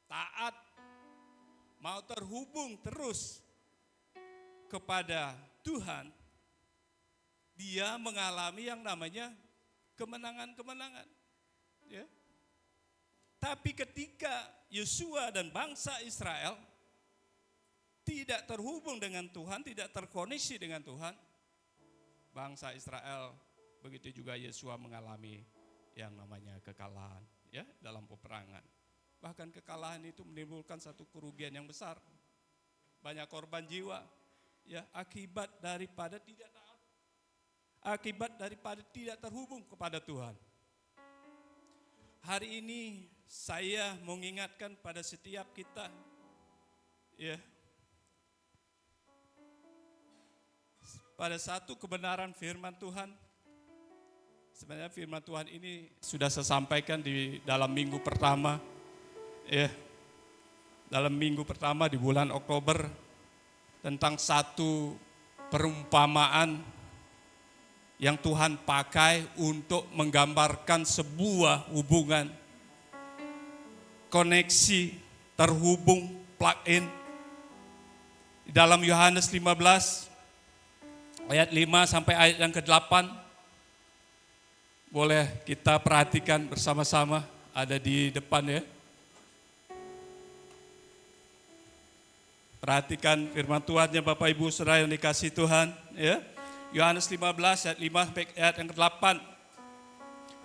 taat, mau terhubung terus kepada Tuhan, dia mengalami yang namanya kemenangan-kemenangan. Ya. Tapi ketika Yosua dan bangsa Israel tidak terhubung dengan Tuhan, tidak terkoneksi dengan Tuhan, bangsa Israel begitu juga Yosua mengalami yang namanya kekalahan ya dalam peperangan. Bahkan kekalahan itu menimbulkan satu kerugian yang besar. Banyak korban jiwa ya akibat daripada tidak taat. Akibat daripada tidak terhubung kepada Tuhan. Hari ini saya mengingatkan pada setiap kita ya. Pada satu kebenaran firman Tuhan. Sebenarnya firman Tuhan ini sudah saya sampaikan di dalam minggu pertama. Ya, dalam minggu pertama di bulan Oktober tentang satu perumpamaan yang Tuhan pakai untuk menggambarkan sebuah hubungan, koneksi, terhubung, plug in. Di dalam Yohanes 15 ayat 5 sampai ayat yang ke-8 boleh kita perhatikan bersama-sama, ada di depan ya. Perhatikan firman Tuhannya Bapak Ibu Saudara yang dikasihi Tuhan ya. Yohanes 15 ayat 5 sampai ayat yang ke-8.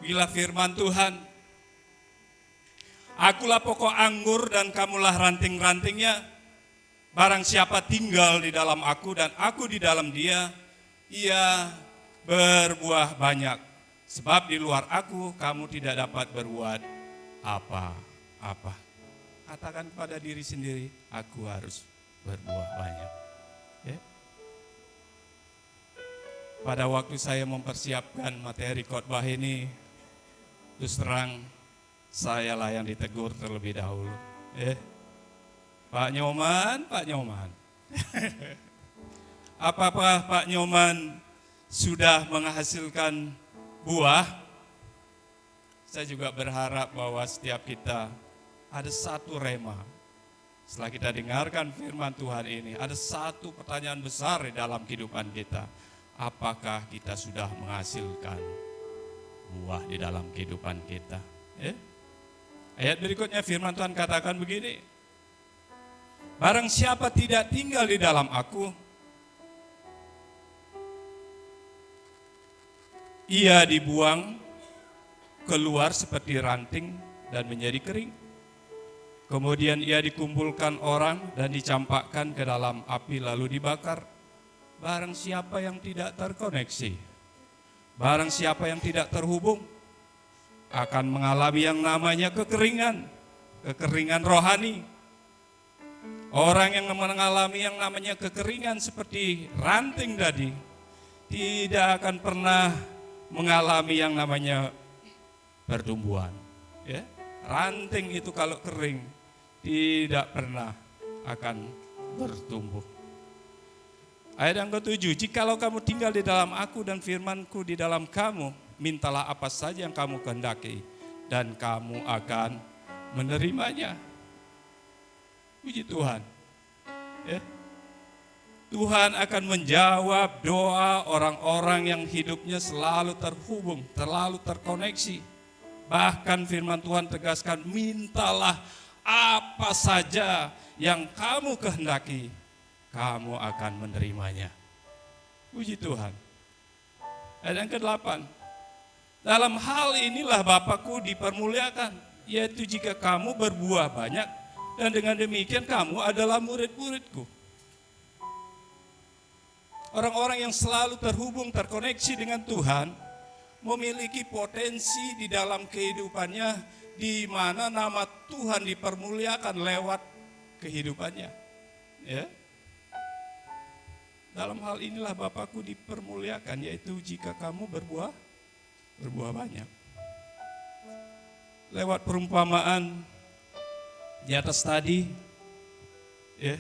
Bila firman Tuhan, akulah pokok anggur dan kamulah ranting-rantingnya. Barang siapa tinggal di dalam aku dan aku di dalam dia, ia berbuah banyak. Sebab di luar aku kamu tidak dapat berbuat apa-apa. Katakan kepada diri sendiri, aku harus berbuah banyak. Ya. Pada waktu saya mempersiapkan materi khotbah ini, terus terang sayalah yang ditegur terlebih dahulu. Pak Nyoman. Apakah Pak Nyoman sudah menghasilkan buah? Saya juga berharap bahwa setiap kita ada satu rema. Setelah kita dengarkan firman Tuhan ini, ada satu pertanyaan besar di dalam kehidupan kita. Apakah kita sudah menghasilkan buah di dalam kehidupan kita? Ayat berikutnya firman Tuhan katakan begini. Barang siapa tidak tinggal di dalam aku, ia dibuang keluar seperti ranting dan menjadi kering. Kemudian ia dikumpulkan orang dan dicampakkan ke dalam api lalu dibakar. Barang siapa yang tidak terkoneksi, barang siapa yang tidak terhubung, akan mengalami yang namanya kekeringan rohani. Orang yang mengalami yang namanya kekeringan seperti ranting tadi, tidak akan pernah mengalami yang namanya pertumbuhan. Ya, ranting itu kalau kering, tidak pernah akan bertumbuh. Ayat yang ke-7, jikalau kamu tinggal di dalam aku dan firmanku di dalam kamu, mintalah apa saja yang kamu kehendaki dan kamu akan menerimanya. Puji Tuhan. Ya. Tuhan akan menjawab doa orang-orang yang hidupnya selalu terhubung, selalu terkoneksi. Bahkan firman Tuhan tegaskan, mintalah apa saja yang kamu kehendaki, kamu akan menerimanya. Puji Tuhan. Ayat yang ke-8. Dalam hal inilah Bapakku dipermuliakan, yaitu jika kamu berbuah banyak, dan dengan demikian kamu adalah murid-muridku. Orang-orang yang selalu terhubung, terkoneksi dengan Tuhan, memiliki potensi di dalam kehidupannya, di mana nama Tuhan dipermuliakan lewat kehidupannya. Ya. Dalam hal inilah Bapakku dipermuliakan, yaitu jika kamu berbuah banyak. Lewat perumpamaan di atas tadi, ya,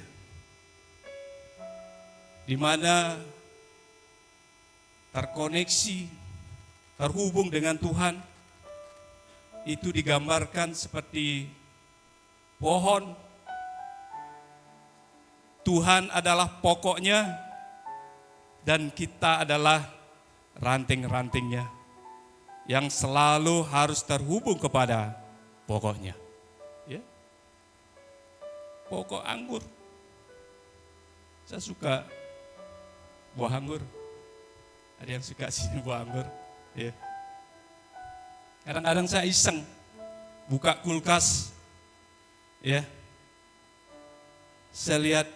di mana terkoneksi, terhubung dengan Tuhan, itu digambarkan seperti pohon. Tuhan adalah pokoknya dan kita adalah ranting-rantingnya yang selalu harus terhubung kepada pokoknya. Ya. Pokok anggur. Saya suka buah anggur. Ada yang suka sini buah anggur. Ya. Kadang-kadang saya iseng buka kulkas. Ya. Saya lihat.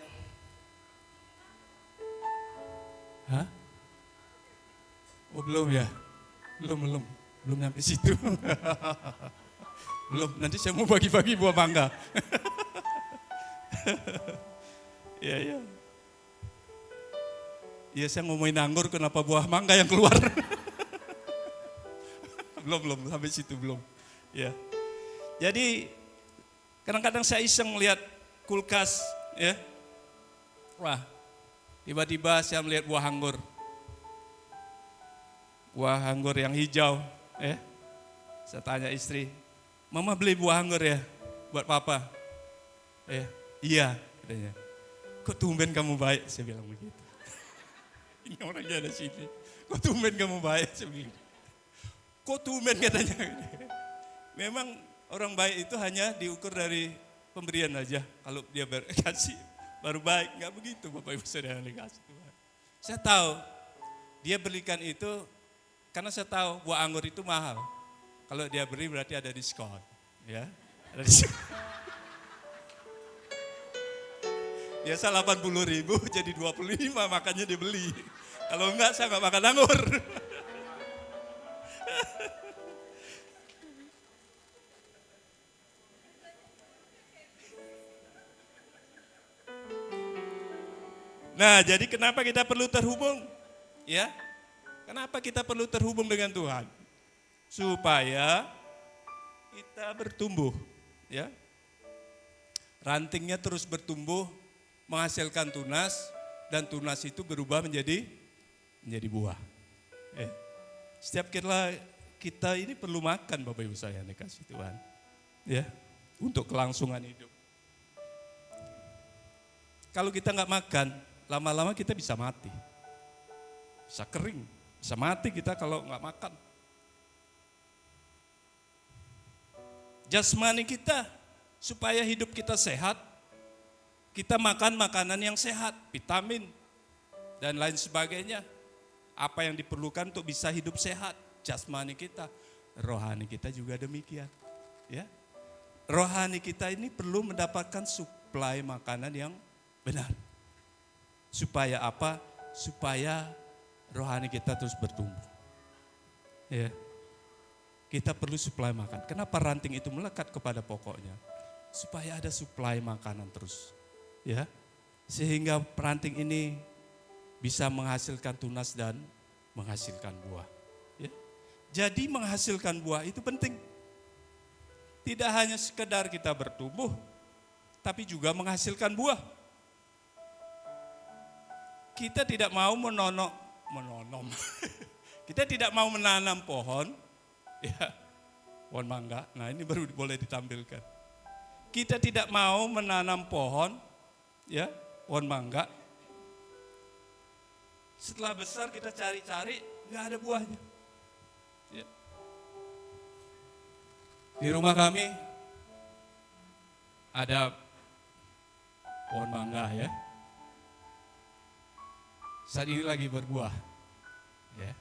Hah? Oh belum ya? Belum nyampe situ. Belum, nanti saya mau bagi-bagi buah mangga. Iya. Iya, saya ngomongin anggur, kenapa buah mangga yang keluar? belum sampai situ belum. Ya. Jadi kadang-kadang saya iseng melihat kulkas, ya. Wah, tiba-tiba saya melihat buah anggur. Buah anggur yang hijau, ya. Saya tanya istri, Mama beli buah anggur ya buat papa? Iya, katanya. Kok tumben kamu baik? Saya bilang begitu. Ini orangnya ada sini. Kok tumben kamu baik? Saya bilang. kok tumben katanya. Memang orang baik itu hanya diukur dari pemberian aja. Kalau dia kasih baru baik, enggak begitu Bapak Ibu Saudara yang dikasih Tuhan. Saya tahu dia berikan itu karena saya tahu buah anggur itu mahal. Kalau dia beri berarti ada diskon, ya. Ada diskon. Biasa 80.000 jadi 25 makanya dibeli. Kalau enggak saya enggak makan anggur. Nah, jadi kenapa kita perlu terhubung? Ya. Kenapa kita perlu terhubung dengan Tuhan? Supaya kita bertumbuh, ya. Rantingnya terus bertumbuh, menghasilkan tunas, dan tunas itu berubah menjadi buah. Setiap kita ini perlu makan Bapak Ibu saya dikasih Tuhan. Ya, untuk kelangsungan hidup. Kalau kita nggak makan, lama-lama kita bisa mati. Bisa kering, bisa mati kita kalau nggak makan. Jasmani kita, supaya hidup kita sehat, kita makan makanan yang sehat, vitamin, dan lain sebagainya. Apa yang diperlukan untuk bisa hidup sehat, jasmani kita. Rohani kita juga demikian. Ya. Rohani kita ini perlu mendapatkan suplai makanan yang benar. Supaya apa? Supaya rohani kita terus bertumbuh. Ya. Kita perlu suplai makan. Kenapa ranting itu melekat kepada pokoknya? Supaya ada suplai makanan terus. Ya. Sehingga ranting ini bisa menghasilkan tunas dan menghasilkan buah. Ya. Jadi menghasilkan buah itu penting. Tidak hanya sekedar kita bertumbuh, tapi juga menghasilkan buah. Kita tidak mau menonom. Kita tidak mau menanam pohon, ya, pohon mangga. Nah ini baru boleh ditampilkan. Kita tidak mau menanam pohon, ya, pohon mangga. Setelah besar kita cari-cari, nggak ada buahnya. Ya. Di rumah kami ada pohon mangga, ya. Saat ini lagi berbuah. Ya.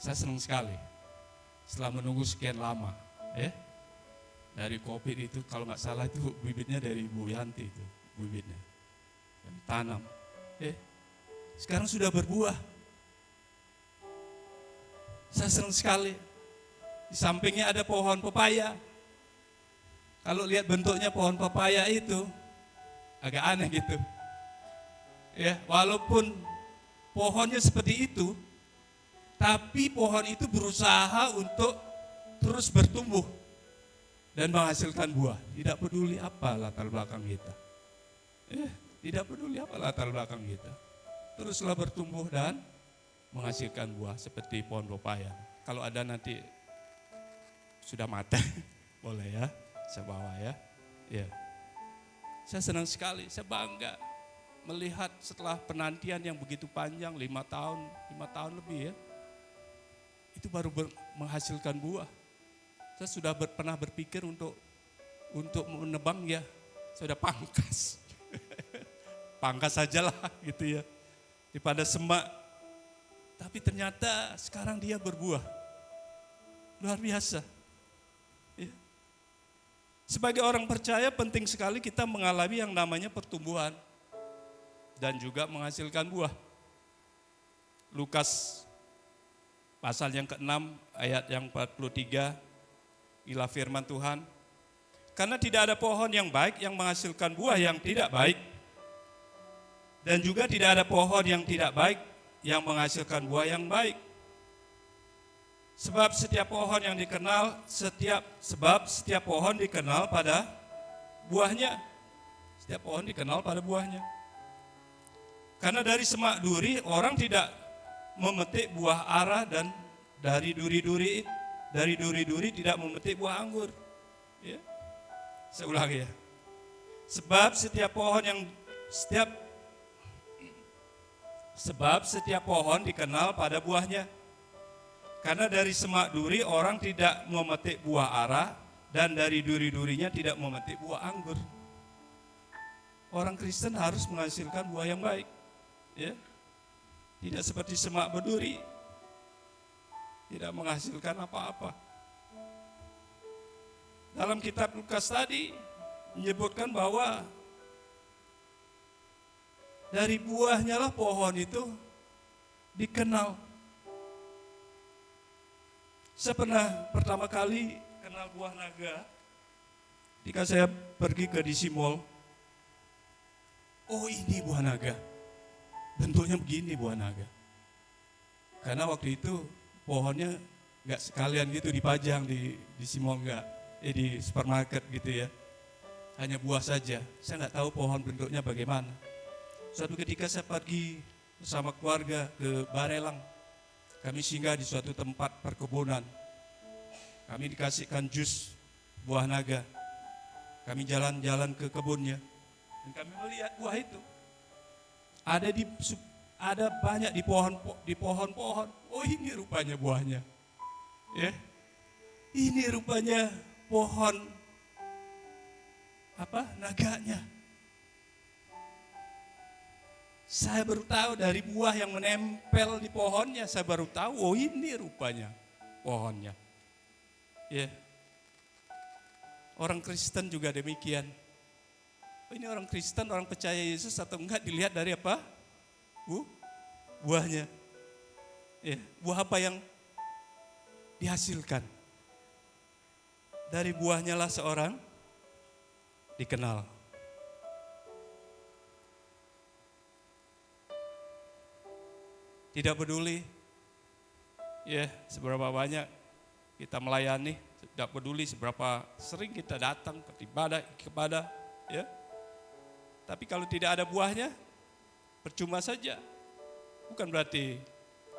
Saya senang sekali setelah menunggu sekian lama. Ya. Dari COVID itu kalau nggak salah itu bibitnya dari Bu Yanti itu bibitnya. Dan tanam. Ya. Sekarang sudah berbuah. Saya senang sekali. Di sampingnya ada pohon pepaya. Kalau lihat bentuknya pohon pepaya itu agak aneh gitu. Ya, walaupun pohonnya seperti itu, tapi pohon itu berusaha untuk terus bertumbuh dan menghasilkan buah. Tidak peduli apa latar belakang kita. Tidak peduli apa latar belakang kita. Teruslah bertumbuh dan menghasilkan buah seperti pohon pepaya. Kalau ada nanti sudah matang, boleh ya, saya bawa ya. Ya. Saya senang sekali, saya bangga melihat setelah penantian yang begitu panjang 5 tahun lebih ya. Itu baru menghasilkan buah. Saya sudah pernah berpikir untuk menebang ya, saya sudah pangkas. Pangkas sajalah gitu ya. Daripada semak. Tapi ternyata sekarang dia berbuah. Luar biasa. Ya. Sebagai orang percaya penting sekali kita mengalami yang namanya pertumbuhan. Dan juga menghasilkan buah. Lukas pasal yang ke-6 ayat yang 43, inilah firman Tuhan. Karena tidak ada pohon yang baik yang menghasilkan buah yang tidak baik. Dan juga tidak ada pohon yang tidak baik yang menghasilkan buah yang baik. Sebab setiap pohon dikenal pada buahnya. Setiap pohon dikenal pada buahnya. Karena dari semak duri orang tidak memetik buah ara dan dari duri-duri tidak memetik buah anggur. Ya. Saya ulangi ya. Sebab setiap pohon dikenal pada buahnya. Karena dari semak duri orang tidak memetik buah ara, dan dari duri-durinya tidak memetik buah anggur. Orang Kristen harus menghasilkan buah yang baik, ya. Tidak seperti semak berduri, tidak menghasilkan apa-apa. Dalam kitab Lukas tadi menyebutkan bahwa dari buahnya lah pohon itu dikenal. Saya pernah pertama kali kenal buah naga ketika saya pergi ke DC Mall. Oh, ini buah naga. Bentuknya begini buah naga. Karena waktu itu pohonnya nggak sekalian gitu dipajang di DC Mall, di supermarket gitu ya. Hanya buah saja. Saya nggak tahu pohon bentuknya bagaimana. Suatu ketika saya pergi bersama keluarga ke Barelang. Kami singgah di suatu tempat perkebunan. Kami dikasihkan jus buah naga. Kami jalan-jalan ke kebunnya. Dan kami melihat buah itu. Ada banyak di pohon-pohon. Oh, ini rupanya buahnya. Ya. Ini rupanya pohon naganya. Saya baru tahu dari buah yang menempel di pohonnya, saya baru tahu, oh ini rupanya pohonnya. Ya. Orang Kristen juga demikian. Oh, ini orang Kristen, orang percaya Yesus atau enggak dilihat dari apa? Buahnya. Ya, buah apa yang dihasilkan? Dari buahnya lah seorang dikenal. Tidak peduli ya seberapa banyak kita melayani, tidak peduli seberapa sering kita datang kepada ya. Tapi kalau tidak ada buahnya, percuma saja. Bukan berarti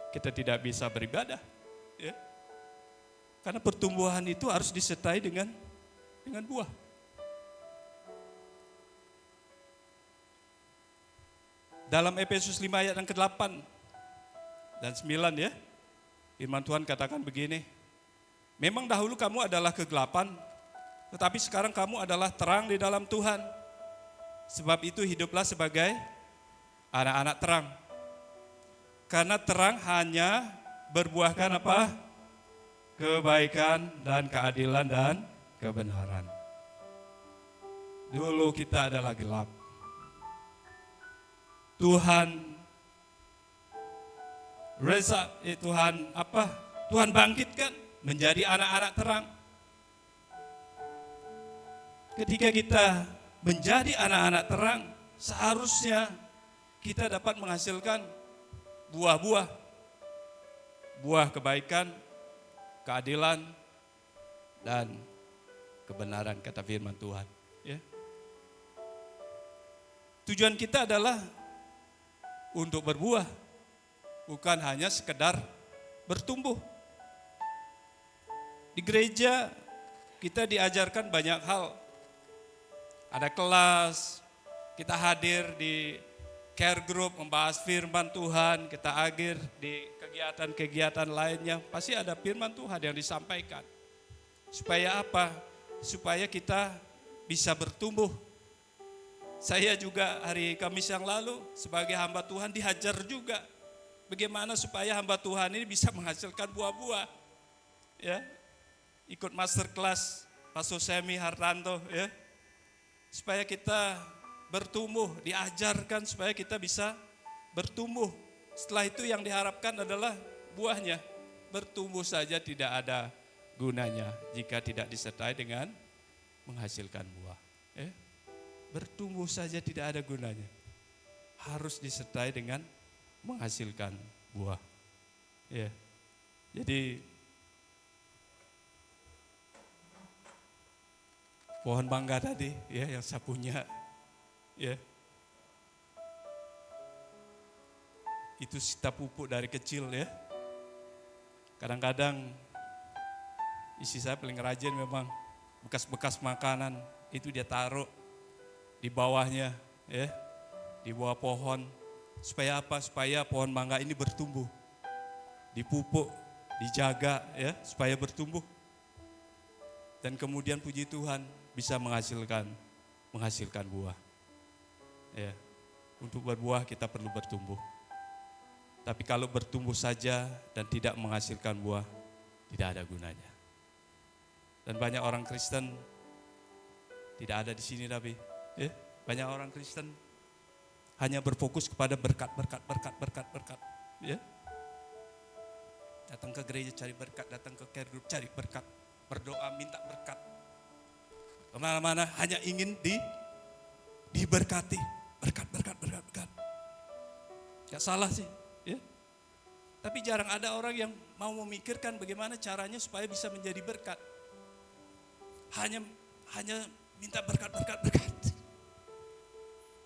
kita tidak bisa beribadah, ya. Karena pertumbuhan itu harus disertai dengan buah. Dalam Efesus 5 ayat yang ke-8 dan 9 ya, firman Tuhan katakan begini, memang dahulu kamu adalah kegelapan, tetapi sekarang kamu adalah terang di dalam Tuhan. Sebab itu hiduplah sebagai anak-anak terang. Karena terang hanya berbuahkan apa? Kebaikan dan keadilan dan kebenaran. Dulu kita adalah gelap. Tuhan Tuhan bangkitkan menjadi anak-anak terang. Ketika kita menjadi anak-anak terang, seharusnya kita dapat menghasilkan buah-buah. Buah kebaikan, keadilan, dan kebenaran kata firman Tuhan. Ya. Tujuan kita adalah untuk berbuah. Bukan hanya sekedar bertumbuh. Di gereja kita diajarkan banyak hal. Ada kelas, kita hadir di care group membahas firman Tuhan, kita hadir di kegiatan-kegiatan lainnya. Pasti ada firman Tuhan yang disampaikan. Supaya apa? Supaya kita bisa bertumbuh. Saya juga hari Kamis yang lalu sebagai hamba Tuhan dihajar juga. Bagaimana supaya hamba Tuhan ini bisa menghasilkan buah-buah. Ya. Ikut masterclass Pastor Semi Hartanto ya. Supaya kita bertumbuh, diajarkan supaya kita bisa bertumbuh. Setelah itu yang diharapkan adalah buahnya. Bertumbuh saja tidak ada gunanya jika tidak disertai dengan menghasilkan buah. Ya. Bertumbuh saja tidak ada gunanya. Harus disertai dengan menghasilkan buah. Ya. Jadi pohon mangga tadi ya yang saya punya ya. Itu kita pupuk dari kecil ya. Kadang-kadang isi saya paling rajin memang bekas-bekas makanan itu dia taruh di bawahnya ya. Di bawah pohon. Supaya apa? Supaya pohon mangga ini bertumbuh, dipupuk, dijaga ya supaya bertumbuh. Dan kemudian puji Tuhan bisa menghasilkan buah. Ya. Untuk berbuah kita perlu bertumbuh. Tapi kalau bertumbuh saja dan tidak menghasilkan buah, tidak ada gunanya. Dan banyak orang Kristen tidak ada di sini tapi ya, banyak orang Kristen hanya berfokus kepada berkat. Ya. Datang ke gereja cari berkat, datang ke care group cari berkat, berdoa minta berkat. Kemana-mana hanya ingin diberkati, berkat. Gak salah sih, ya. Tapi jarang ada orang yang mau memikirkan bagaimana caranya supaya bisa menjadi berkat. Hanya minta berkat.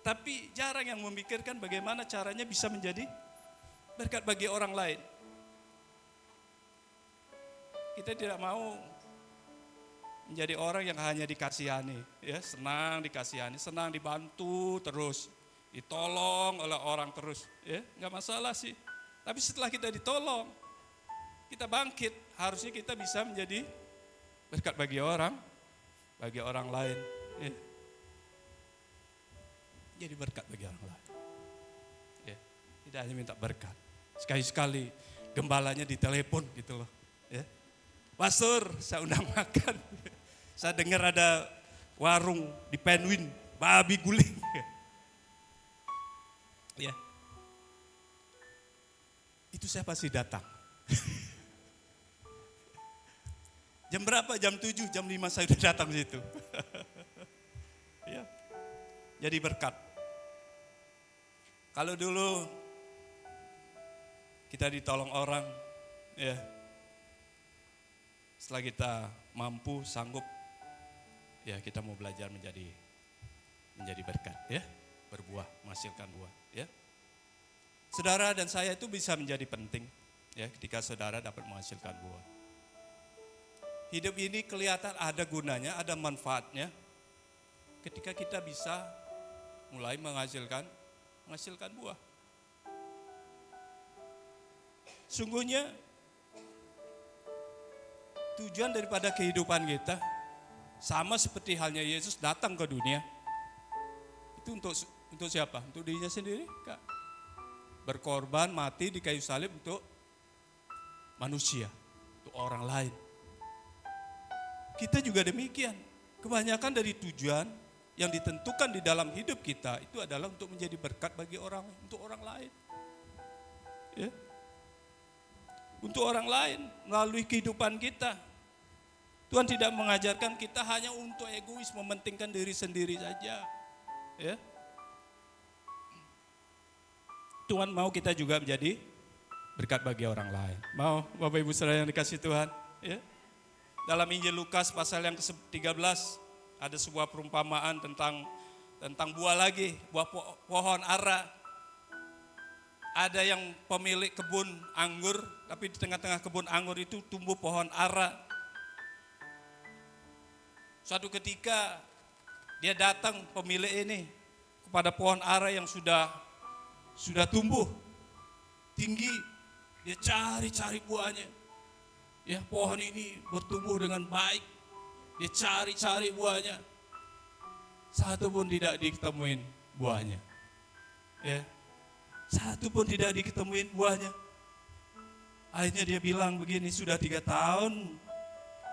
Tapi jarang yang memikirkan bagaimana caranya bisa menjadi berkat bagi orang lain. Kita tidak mau menjadi orang yang hanya dikasihani, ya, senang dikasihani, senang dibantu terus, ditolong oleh orang terus, ya, nggak masalah sih. Tapi setelah kita ditolong, kita bangkit, harusnya kita bisa menjadi berkat bagi orang lain, ya. Jadi berkat bagi orang lain, ya. Tidak hanya minta berkat, sekali-sekali gembalanya ditelepon gitu loh, ya. Pastor, saya undang makan. Saya dengar ada warung di Penwin, babi guling. Ya. Itu saya pasti datang. Jam berapa? Jam 7, jam 5 saya sudah datang di situ. Ya. Jadi berkat. Kalau dulu kita ditolong orang, ya. Setelah kita mampu, sanggup, ya kita mau belajar menjadi berkat, ya, berbuah, menghasilkan buah, ya. Saudara dan saya itu bisa menjadi penting, ya, ketika saudara dapat menghasilkan buah. Hidup ini kelihatan ada gunanya, ada manfaatnya, ketika kita bisa mulai menghasilkan buah. Sungguhnya tujuan daripada kehidupan kita sama seperti halnya Yesus datang ke dunia. Itu untuk siapa? Untuk dirinya sendiri? Enggak. Berkorban, mati di kayu salib untuk manusia, untuk orang lain. Kita juga demikian. Kebanyakan dari tujuan yang ditentukan di dalam hidup kita itu adalah untuk menjadi berkat bagi untuk orang lain. Ya. Untuk orang lain melalui kehidupan kita. Tuhan tidak mengajarkan kita hanya untuk egois, mementingkan diri sendiri saja. Ya. Tuhan mau kita juga menjadi berkat bagi orang lain. Mau Bapak Ibu Saudara yang dikasihi Tuhan, ya. Dalam Injil Lukas pasal yang ke-13 ada sebuah perumpamaan tentang buah lagi, buah pohon ara. Ada yang pemilik kebun anggur, tapi di tengah-tengah kebun anggur itu tumbuh pohon ara. Suatu ketika dia datang pemilik ini kepada pohon ara yang sudah tumbuh tinggi, dia cari buahnya. Ya, pohon ini bertumbuh dengan baik, dia cari buahnya. Satu pun tidak diketemuin buahnya. Ya, satu pun tidak diketemuin buahnya. Akhirnya dia bilang begini, sudah 3 tahun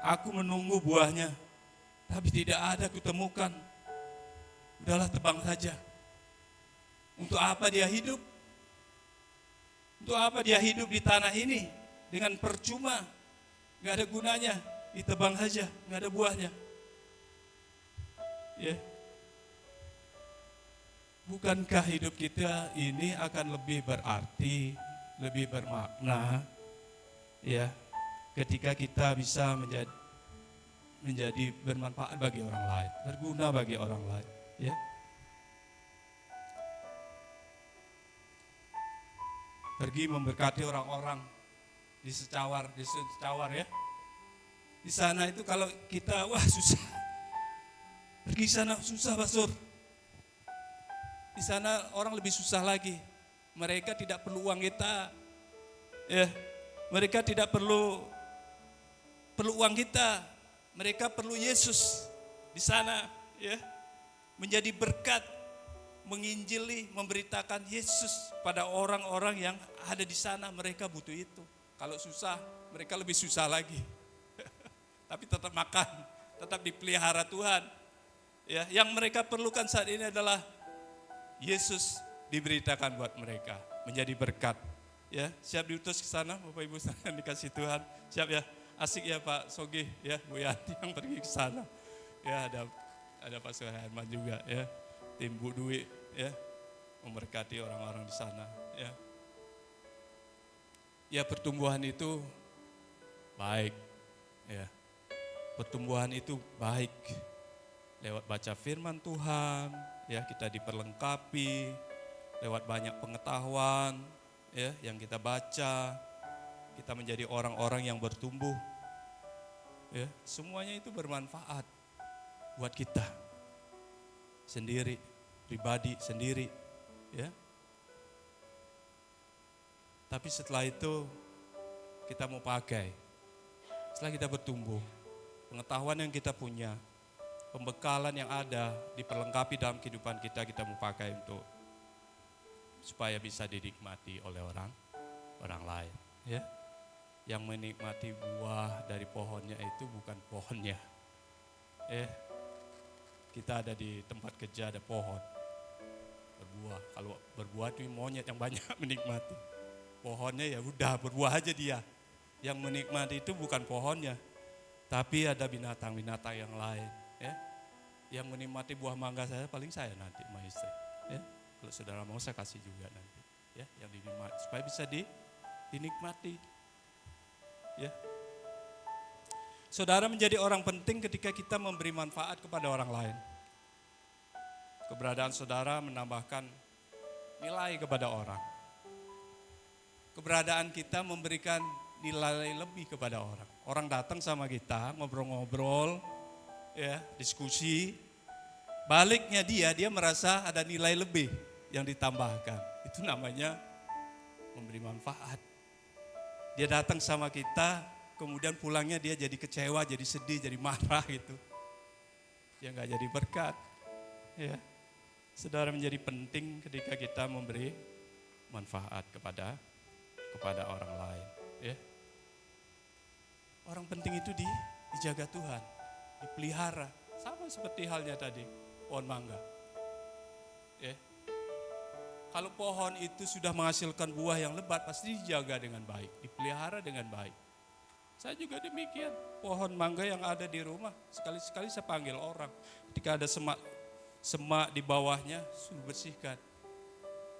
aku menunggu buahnya, tapi tidak ada kutemukan. Udahlah tebang saja. Untuk apa dia hidup? Untuk apa dia hidup di tanah ini dengan percuma? Gak ada gunanya, ditebang saja, gak ada buahnya. Ya. Bukankah hidup kita ini akan lebih berarti, lebih bermakna, ya, ketika kita bisa menjadi bermanfaat bagi orang lain, berguna bagi orang lain, ya. Pergi memberkati orang-orang di secawar ya. Di sana itu kalau kita susah. Pergi sana susah, Pastor. Di sana orang lebih susah lagi. Mereka tidak perlu uang kita. Ya. Mereka tidak perlu uang kita, mereka perlu Yesus di sana, ya. Menjadi berkat, menginjili, memberitakan Yesus pada orang-orang yang ada di sana. Mereka butuh itu. Kalau susah, mereka lebih susah lagi. Tapi tetap makan, tetap dipelihara Tuhan. Ya, yang mereka perlukan saat ini adalah Yesus diberitakan buat mereka, menjadi berkat. Ya, siap diutus ke sana, Bapak Ibu yang dikasih Tuhan. Siap ya, asik ya Pak Sogi, ya Bu Yanti yang pergi ke sana. Ya, ada Pak Suherman juga, ya, tim Bu Dwi, ya, memberkati orang-orang di sana. Ya, ya pertumbuhan itu baik, ya, pertumbuhan itu baik. Lewat baca firman Tuhan, ya kita diperlengkapi, lewat banyak pengetahuan, ya yang kita baca, kita menjadi orang-orang yang bertumbuh. Ya, semuanya itu bermanfaat buat kita sendiri, pribadi sendiri, ya. Tapi setelah itu kita mau pakai, setelah kita bertumbuh, pengetahuan yang kita punya, pembekalan yang ada, diperlengkapi dalam kehidupan kita mau pakai untuk supaya bisa dinikmati oleh orang lain, ya. Yang menikmati buah dari pohonnya itu bukan pohonnya. Kita ada di tempat kerja, ada pohon berbuah. Kalau berbuah itu monyet yang banyak menikmati. Pohonnya ya udah berbuah aja dia. Yang menikmati itu bukan pohonnya, tapi ada binatang-binatang yang lain. Ya. Yang menikmati buah mangga paling saya nanti sama istri. Ya. Kalau saudara mau saya kasih juga nanti. Ya, yang dinikmati supaya bisa dinikmati. Ya. Saudara menjadi orang penting ketika kita memberi manfaat kepada orang lain. Keberadaan saudara menambahkan nilai kepada orang. Keberadaan kita memberikan nilai lebih kepada orang. Orang datang sama kita, ngobrol-ngobrol, ya, diskusi. Baliknya dia merasa ada nilai lebih yang ditambahkan. Itu namanya memberi manfaat. Dia datang sama kita, kemudian pulangnya dia jadi kecewa, jadi sedih, jadi marah gitu. Dia nggak jadi berkat. Ya. Saudara menjadi penting ketika kita memberi manfaat kepada orang lain. Ya. Orang penting itu dijaga Tuhan, dipelihara. Sama seperti halnya tadi, pohon mangga. Ya. Kalau pohon itu sudah menghasilkan buah yang lebat, pasti dijaga dengan baik, dipelihara dengan baik. Saya juga demikian, pohon mangga yang ada di rumah, sekali-sekali saya panggil orang. Ketika ada semak di bawahnya, suruh bersihkan.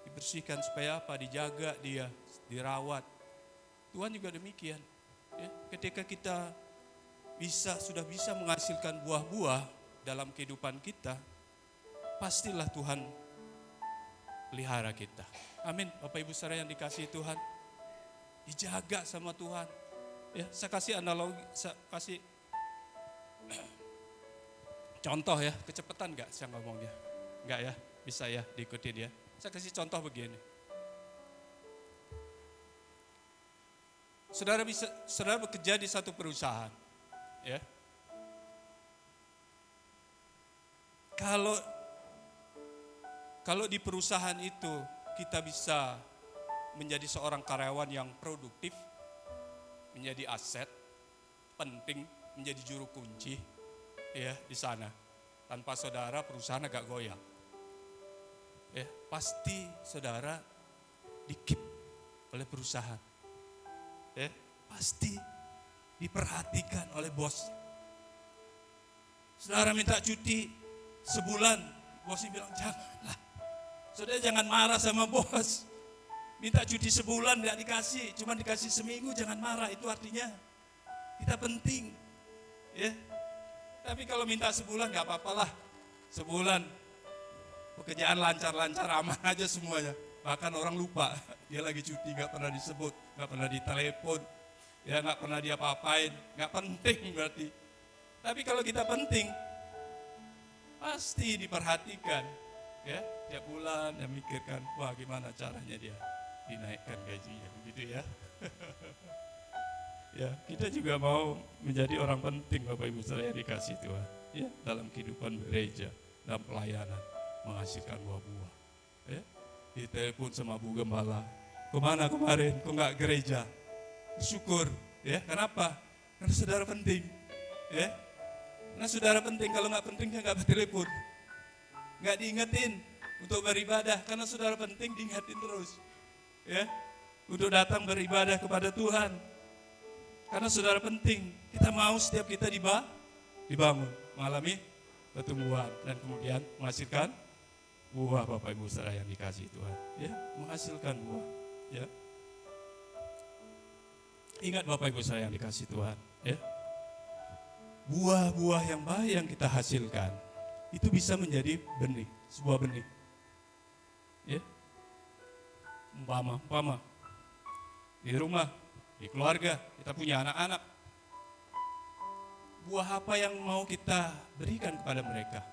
Dibersihkan supaya apa? Dijaga dia, dirawat. Tuhan juga demikian. Ya, ketika kita sudah bisa menghasilkan buah-buah dalam kehidupan kita, pastilah Tuhan pelihara kita. Amin. Bapak Ibu saudara yang dikasihi Tuhan, dijaga sama Tuhan. Ya, saya kasih analogi, saya kasih contoh ya, kecepatan enggak saya ngomongnya? Enggak ya, bisa ya diikutin ya. Saya kasih contoh begini. Saudara bekerja di satu perusahaan, ya. Kalau di perusahaan itu kita bisa menjadi seorang karyawan yang produktif, menjadi aset, penting, menjadi juru kunci, ya di sana. Tanpa saudara perusahaan agak goyang. Ya, pasti saudara di-keep oleh perusahaan. Ya, pasti diperhatikan oleh bos. Saudara minta cuti sebulan, bosnya bilang janganlah. Saudara jangan marah sama bos. Minta cuti sebulan tidak dikasih, cuma dikasih seminggu, jangan marah. Itu artinya kita penting. Ya. Tapi kalau minta sebulan gak apa-apalah. Sebulan pekerjaan lancar-lancar, aman aja semuanya. Bahkan orang lupa dia lagi cuti, gak pernah disebut, gak pernah ditelepon, ya gak pernah dia apa-apain, gak penting berarti. Tapi kalau kita penting, pasti diperhatikan. Ya, tiap bulan dia mikirkan, wah gimana caranya dia dinaikkan gajinya, gitu ya. Ya, kita juga mau menjadi orang penting Bapak Ibu saudara yang dikasih Tuhan. Ya, dalam kehidupan gereja, dalam pelayanan, menghasilkan buah-buah. Ya, ditelepon sama Bu Gembala, kemana kemarin, kok nggak gereja? Syukur, ya, kenapa? Karena saudara penting, ya. Karena saudara penting, kalau nggak penting dia nggak bertelepon, nggak diingetin untuk beribadah, karena saudara penting diingetin terus, ya, untuk datang beribadah kepada Tuhan. Karena saudara penting, kita mau setiap kita dibangun, mengalami pertumbuhan dan kemudian menghasilkan buah Bapak Ibu saudara yang dikasihi Tuhan, ya, menghasilkan buah, ya. Ingat Bapak Ibu saudara yang dikasihi Tuhan, ya. Buah-buah yang baik yang kita hasilkan itu bisa menjadi benih, sebuah benih. Ya. Umpama di rumah, di keluarga, kita punya anak-anak. Buah apa yang mau kita berikan kepada mereka?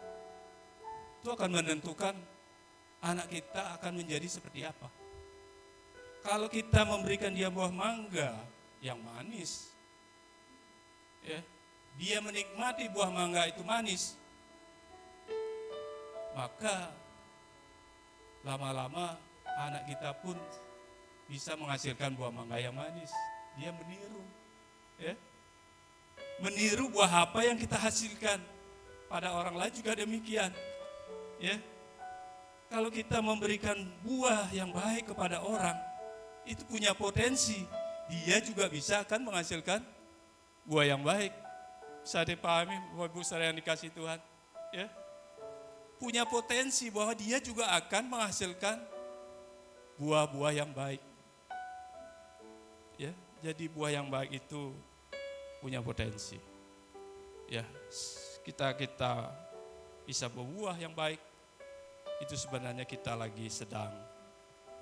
Itu akan menentukan anak kita akan menjadi seperti apa. Kalau kita memberikan dia buah mangga yang manis, ya, dia menikmati buah mangga itu manis, maka lama-lama anak kita pun bisa menghasilkan buah mangga yang manis. Dia meniru, ya, meniru buah apa yang kita hasilkan. Pada orang lain juga demikian, ya. Kalau kita memberikan buah yang baik kepada orang, itu punya potensi, dia juga bisa akan menghasilkan buah yang baik. Bisa dipahami Bapak Ibu saudara yang dikasihi Tuhan, ya. Punya potensi bahwa dia juga akan menghasilkan buah-buah yang baik. Ya, jadi buah yang baik itu punya potensi. Ya, kita bisa berbuah yang baik. Itu sebenarnya kita lagi sedang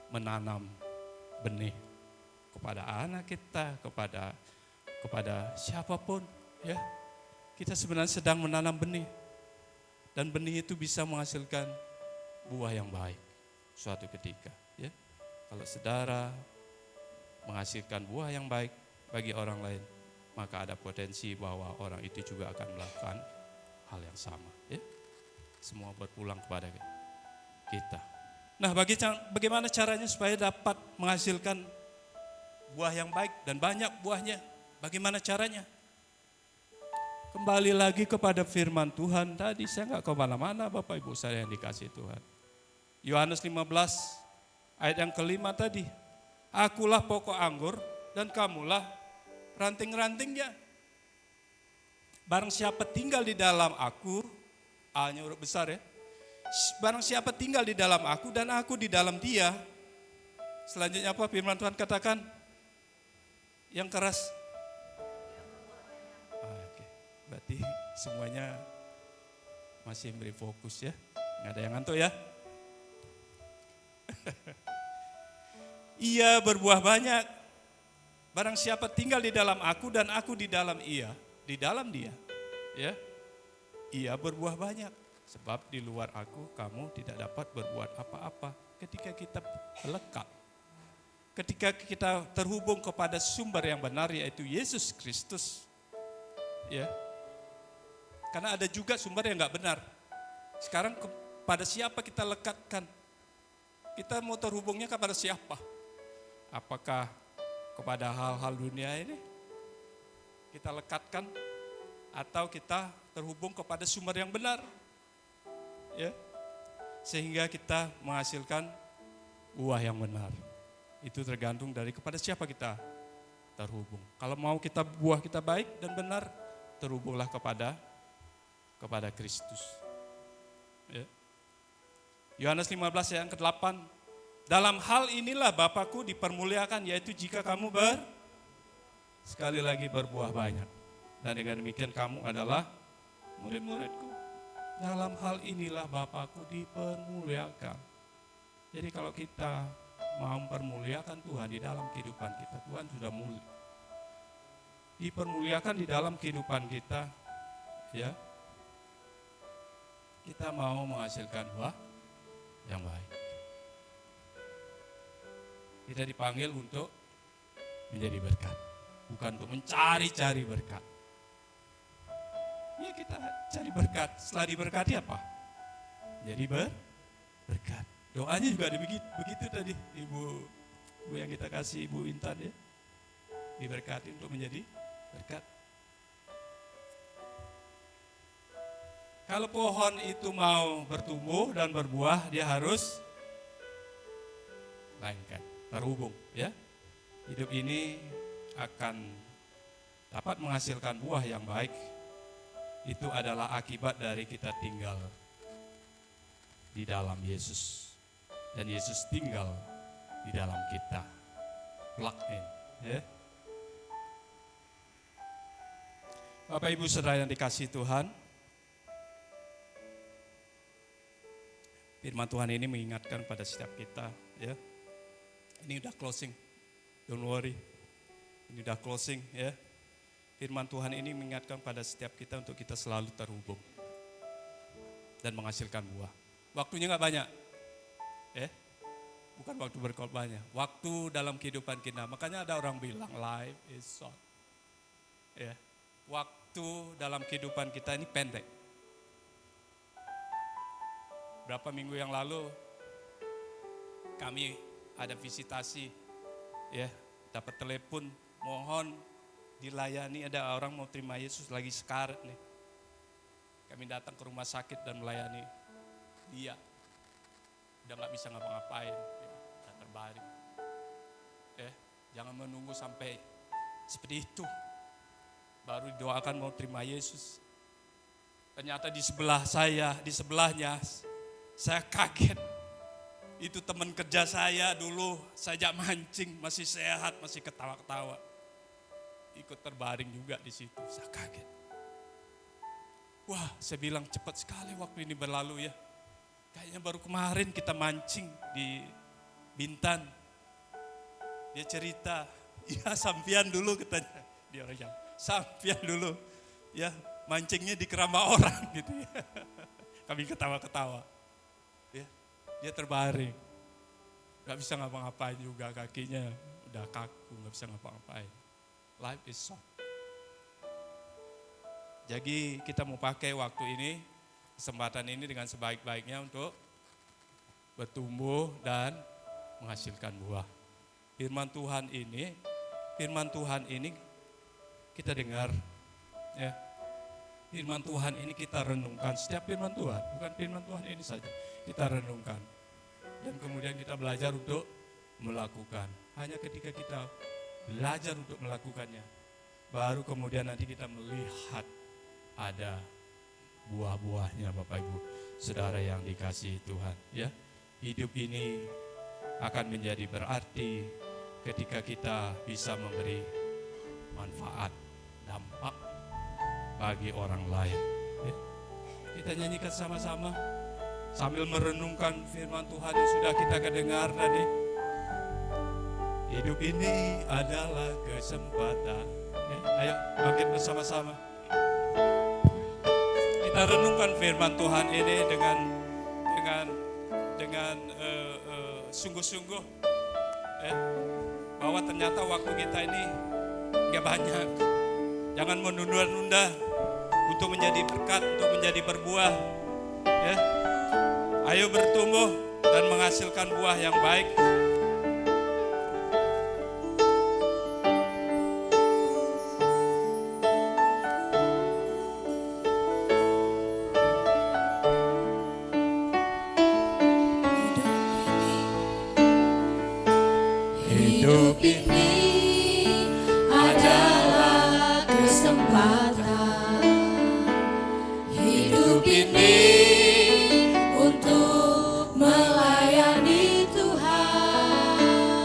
menanam benih kepada anak kita, kepada siapapun, ya. Kita sebenarnya sedang menanam benih. Dan benih itu bisa menghasilkan buah yang baik suatu ketika, ya. Kalau saudara menghasilkan buah yang baik bagi orang lain, maka ada potensi bahwa orang itu juga akan melakukan hal yang sama, ya. Semua berpulang kepada kita. Nah, bagaimana caranya supaya dapat menghasilkan buah yang baik dan banyak buahnya? Bagaimana caranya? Kembali lagi kepada firman Tuhan tadi, saya nggak kemana-mana Bapak Ibu saya yang dikasih Tuhan. Yohanes 15 ayat yang kelima tadi. Akulah pokok anggur dan kamulah ranting-rantingnya. Barang siapa tinggal di dalam aku, A-nya huruf besar, ya. Barang siapa tinggal di dalam aku dan aku di dalam dia. Selanjutnya apa firman Tuhan katakan? Yang keras. Berarti semuanya masih beri fokus, ya. Nggak ada yang ngantuk, ya. Ia berbuah banyak. Barang siapa tinggal di dalam aku dan aku di dalam ia, di dalam dia, ya. Ia berbuah banyak. Sebab di luar aku kamu tidak dapat berbuat apa-apa. Ketika kita melekat, ketika kita terhubung kepada sumber yang benar, yaitu Yesus Kristus, ya. Karena ada juga sumber yang enggak benar. Sekarang kepada siapa kita lekatkan? Kita mau terhubungnya kepada siapa? Apakah kepada hal-hal dunia ini kita lekatkan, atau kita terhubung kepada sumber yang benar? Ya. Sehingga kita menghasilkan buah yang benar. Itu tergantung dari kepada siapa kita terhubung. Kalau mau kita buah kita baik dan benar, terhubunglah kepada Kristus. Ya. Yohanes 15 ayat ke-8. Dalam hal inilah Bapakku dipermuliakan, yaitu jika kamu sekali lagi berbuah banyak. Dan dengan demikian kamu adalah murid-muridku. Dalam hal inilah Bapakku dipermuliakan. Jadi kalau kita mau mempermuliakan Tuhan di dalam kehidupan kita, Tuhan sudah mulia. Dipermuliakan di dalam kehidupan kita, ya. Kita mau menghasilkan buah yang baik. Kita dipanggil untuk menjadi berkat. bukan untuk mencari-cari berkat. Ya kita cari berkat, setelah diberkati apa? Jadi berkat. Doanya juga begitu tadi ibu yang kita kasih, Ibu Intan ya. Diberkati untuk menjadi berkat. Kalau pohon itu mau bertumbuh dan berbuah, dia harus lengket, terhubung ya. Hidup ini akan dapat menghasilkan buah yang baik. Itu adalah akibat dari kita tinggal di dalam Yesus. Dan Yesus tinggal di dalam kita. Plug in ya. Bapak Ibu Saudara yang dikasihi Tuhan, firman Tuhan ini mengingatkan pada setiap kita ya. Ini udah closing, don't worry. Ini udah closing ya. Firman Tuhan ini mengingatkan pada setiap kita untuk kita selalu terhubung dan menghasilkan buah. Waktunya nggak banyak, bukan waktu berkorbannya. Waktu dalam kehidupan kita. Makanya ada orang bilang life is short. Ya, waktu dalam kehidupan kita ini pendek. Berapa minggu yang lalu kami ada visitasi, ya, dapat telepon, mohon dilayani, ada orang mau terima Yesus lagi sekarat nih. Kami datang ke rumah sakit dan melayani dia. Udah gak bisa ngapa-ngapain, ya, udah terbaring. Jangan menunggu sampai seperti itu baru doakan mau terima Yesus. Ternyata di sebelah saya, di sebelahnya, saya kaget. Itu teman kerja saya dulu, saya ajak mancing, masih sehat, masih ketawa-ketawa. Ikut terbaring juga di situ, saya kaget. Wah, saya bilang cepat sekali waktu ini berlalu ya. Kayaknya baru kemarin kita mancing di Bintan. Dia cerita, ya sampian dulu katanya. Dia orang Jawa, sampian dulu. Ya, mancingnya di keramba orang gitu ya. Kami ketawa-ketawa. Ya, dia terbaring. Gak bisa ngapa-ngapain juga, kakinya udah kaku, gak bisa ngapa-ngapain. Life is short. Jadi kita mau pakai waktu ini, kesempatan ini dengan sebaik-baiknya untuk bertumbuh dan menghasilkan buah. Firman Tuhan ini kita dengar, ya. Firman Tuhan ini kita renungkan, setiap firman Tuhan, bukan firman Tuhan ini saja, kita renungkan. Dan kemudian kita belajar untuk melakukan. Hanya ketika kita belajar untuk melakukannya, baru kemudian nanti kita melihat ada buah-buahnya Bapak Ibu Saudara yang dikasihi Tuhan ya. Hidup ini akan menjadi berarti ketika kita bisa memberi manfaat, dampak bagi orang lain ya. Kita nyanyikan sama-sama sambil merenungkan firman Tuhan yang sudah kita kedengar tadi. Hidup ini adalah kesempatan ya. Ayo bangkit bersama-sama. Kita renungkan firman Tuhan ini dengan sungguh-sungguh ya, bahwa ternyata waktu kita ini gak banyak. Jangan menunda-nunda untuk menjadi berkat, untuk menjadi berbuah ya. Ayo bertumbuh dan menghasilkan buah yang baik. Hidup ini adalah kesempatan. Hidup ini untuk melayani Tuhan.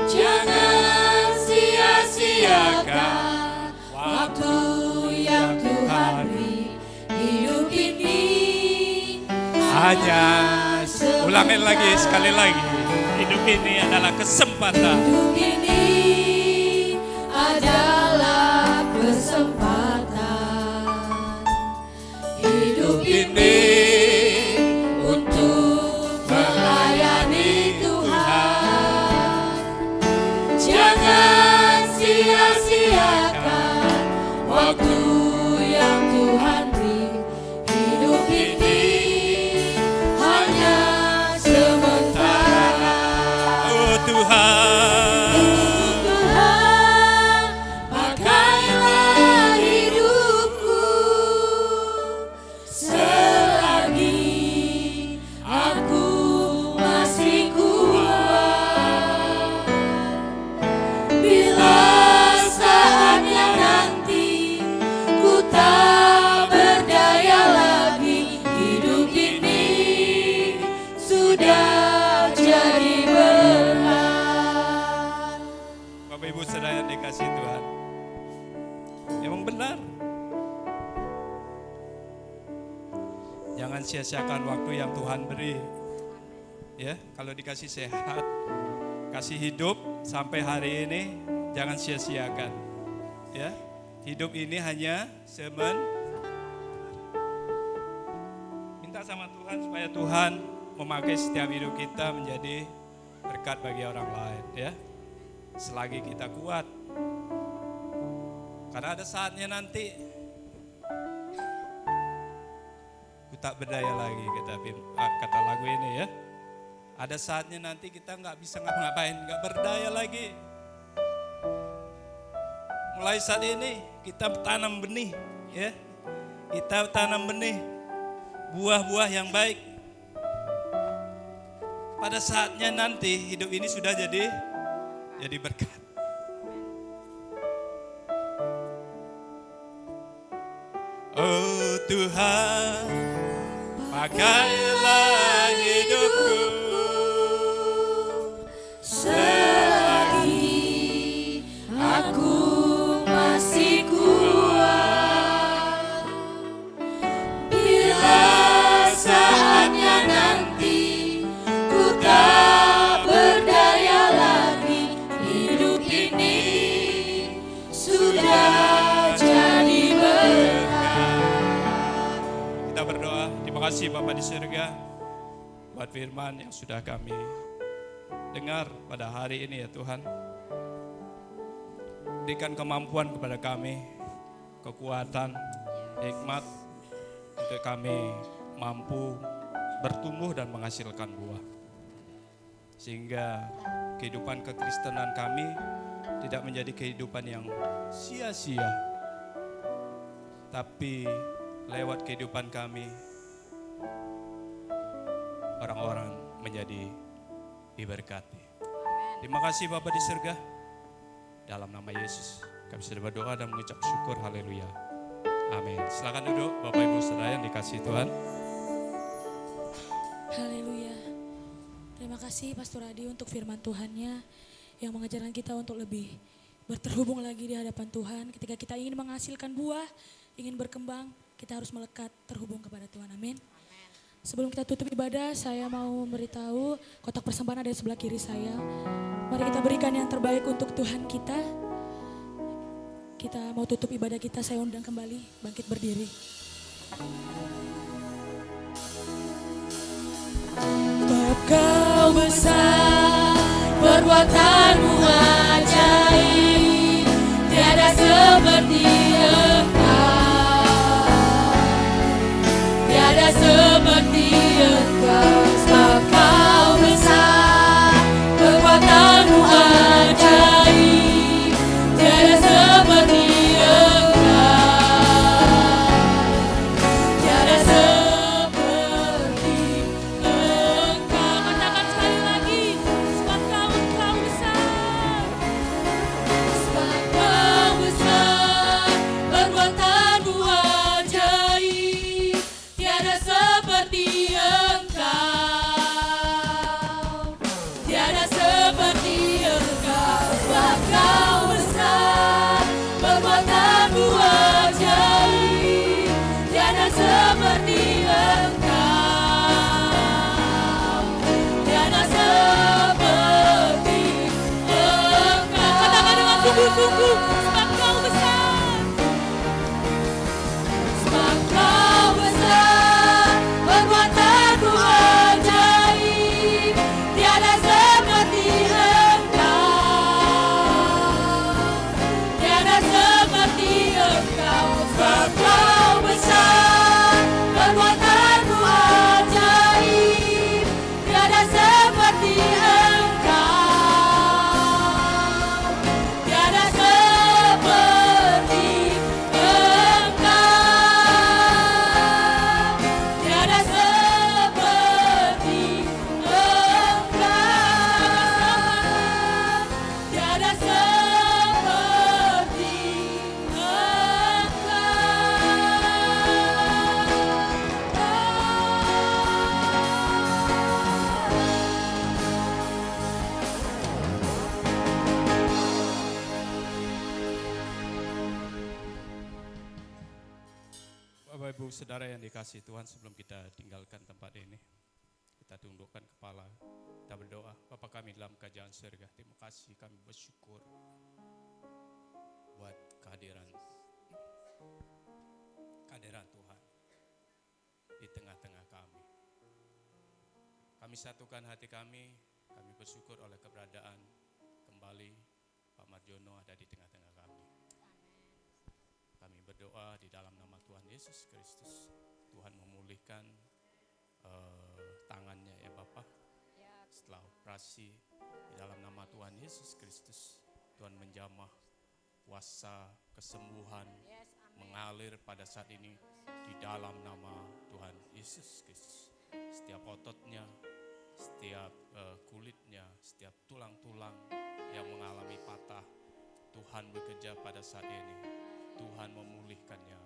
Jangan sia-siakan waktu yang Tuhan beri. Hidup ini hanya, ulangin lagi sekali lagi. Hidup ini adalah kesempatan. Hidup ini adalah kesempatan. Hidup ini untuk melayani Tuhan. Jangan sia-sia jangan sia-siakan waktu yang Tuhan beri. Ya, kalau dikasih sehat, kasih hidup sampai hari ini, jangan sia-siakan. Ya, hidup ini hanya minta sama Tuhan supaya Tuhan memakai setiap hidup kita menjadi berkat bagi orang lain. Ya, selagi kita kuat. Karena ada saatnya nanti ku tak berdaya lagi, kata lagu ini ya. Ada saatnya nanti kita nggak bisa ngapa-ngapain, nggak berdaya lagi. Mulai saat ini kita tanam benih, ya. Kita tanam benih, buah-buah yang baik. Pada saatnya nanti hidup ini sudah jadi berkat. Oh Tuhan, pakailah hidupku Selagi aku masih kuat, bila saatnya nanti ku tak berdaya lagi, hidup ini sudah jadi berkat. Kita berdoa, terima kasih Bapa di surga buat firman yang sudah kami dengar pada hari ini ya Tuhan. Berikan kemampuan kepada kami, kekuatan, hikmat untuk kami mampu bertumbuh dan menghasilkan buah. Sehingga kehidupan kekristenan kami tidak menjadi kehidupan yang sia-sia. Tapi lewat kehidupan kami, orang-orang menjadi diberkati. Terima kasih Bapa di surga. Dalam nama Yesus kami sudah berdoa dan mengucap syukur. Haleluya. Amin. Silakan duduk Bapak Ibu Saudara yang dikasihi Tuhan. Haleluya. Terima kasih Pastor Adi untuk firman Tuhannya yang mengajarkan kita untuk lebih berterhubung lagi di hadapan Tuhan. Ketika kita ingin menghasilkan buah, ingin berkembang, kita harus melekat terhubung kepada Tuhan. Amin. Sebelum kita tutup ibadah, saya mau memberitahu kotak persembahan ada di sebelah kiri saya. Mari kita berikan yang terbaik untuk Tuhan kita. Kita mau tutup ibadah kita, saya undang kembali bangkit berdiri. Sebab Kau besar, perbuatanmu ajaib, tiada seperti Engkau, tiada seperti Engkau. Sebab Kau besar, perbuatanmu ajaib, tiada seperti Engkau, tiada seperti Engkau. Katakan sekali lagi, sebab Engkau besar, sebab Kau besar, perbuatanmu ajaib, tiada seperti Engkau, tiada seperti Engkau. Sebab Kau besar, perbuatanmu ajaib, tiada seperti Engkau, tiada seperti Engkau. Katakan dengan sungguh-sungguh, sebab Kau besar, sebab Kau besar, perbuatan Ibu saudara yang dikasihi Tuhan, sebelum kita tinggalkan tempat ini, kita tundukkan kepala, kita berdoa. Bapa kami dalam kerajaan surga, terima kasih, kami bersyukur buat kehadiran Tuhan di tengah-tengah kami. Kami satukan hati kami bersyukur oleh keberadaan kembali Pak Marjono ada di tengah-tengah kami. Kami berdoa di dalam nama Tuhan Yesus Kristus, Tuhan memulihkan tangannya ya Bapak. Setelah operasi, di dalam nama Tuhan Yesus Kristus, Tuhan menjamah kuasa kesembuhan mengalir pada saat ini di dalam nama Tuhan Yesus Kristus. Setiap ototnya, setiap kulitnya, setiap tulang-tulang yang mengalami patah, Tuhan bekerja pada saat ini. Tuhan memulihkannya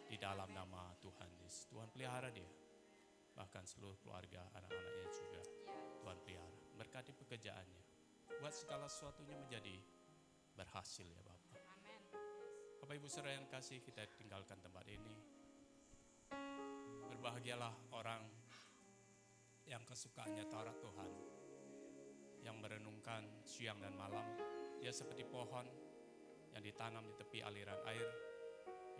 di dalam nama Tuhan Yesus. Tuhan pelihara dia, bahkan seluruh keluarga, anak-anaknya juga. Tuhan pelihara, berkati pekerjaannya, buat segala sesuatunya menjadi berhasil ya Bapak. Bapak Ibu saudara yang kasih, kita tinggalkan tempat ini. Berbahagialah orang yang kesukaannya Taurat Tuhan, yang merenungkan siang dan malam. Dia seperti pohon yang ditanam di tepi aliran air,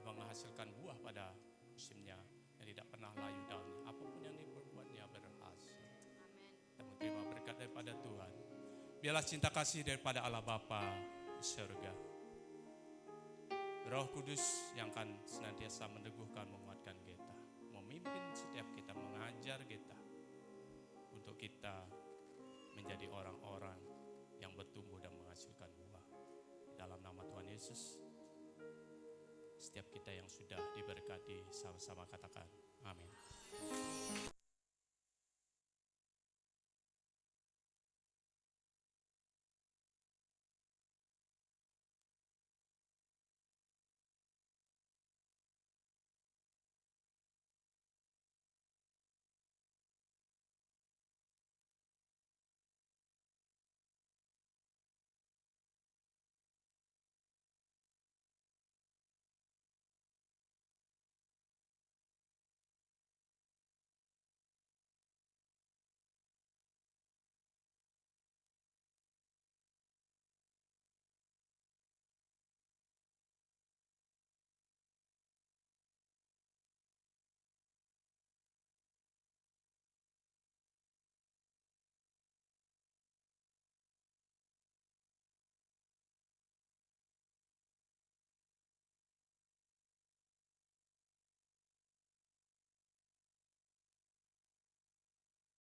yang menghasilkan buah pada musimnya, yang tidak pernah layu daunnya. Apapun yang diperbuatnya berhasil. Kita menerima berkat daripada Tuhan. Biarlah cinta kasih daripada Allah Bapa di surga, Roh Kudus yang akan senantiasa meneguhkan, menguatkan kita, memimpin setiap kita, mengajar kita, untuk kita menjadi orang-orang yang bertumbuh dan menghasilkan buah. Dalam nama Tuhan Yesus, setiap kita yang sudah diberkati sama-sama katakan amin.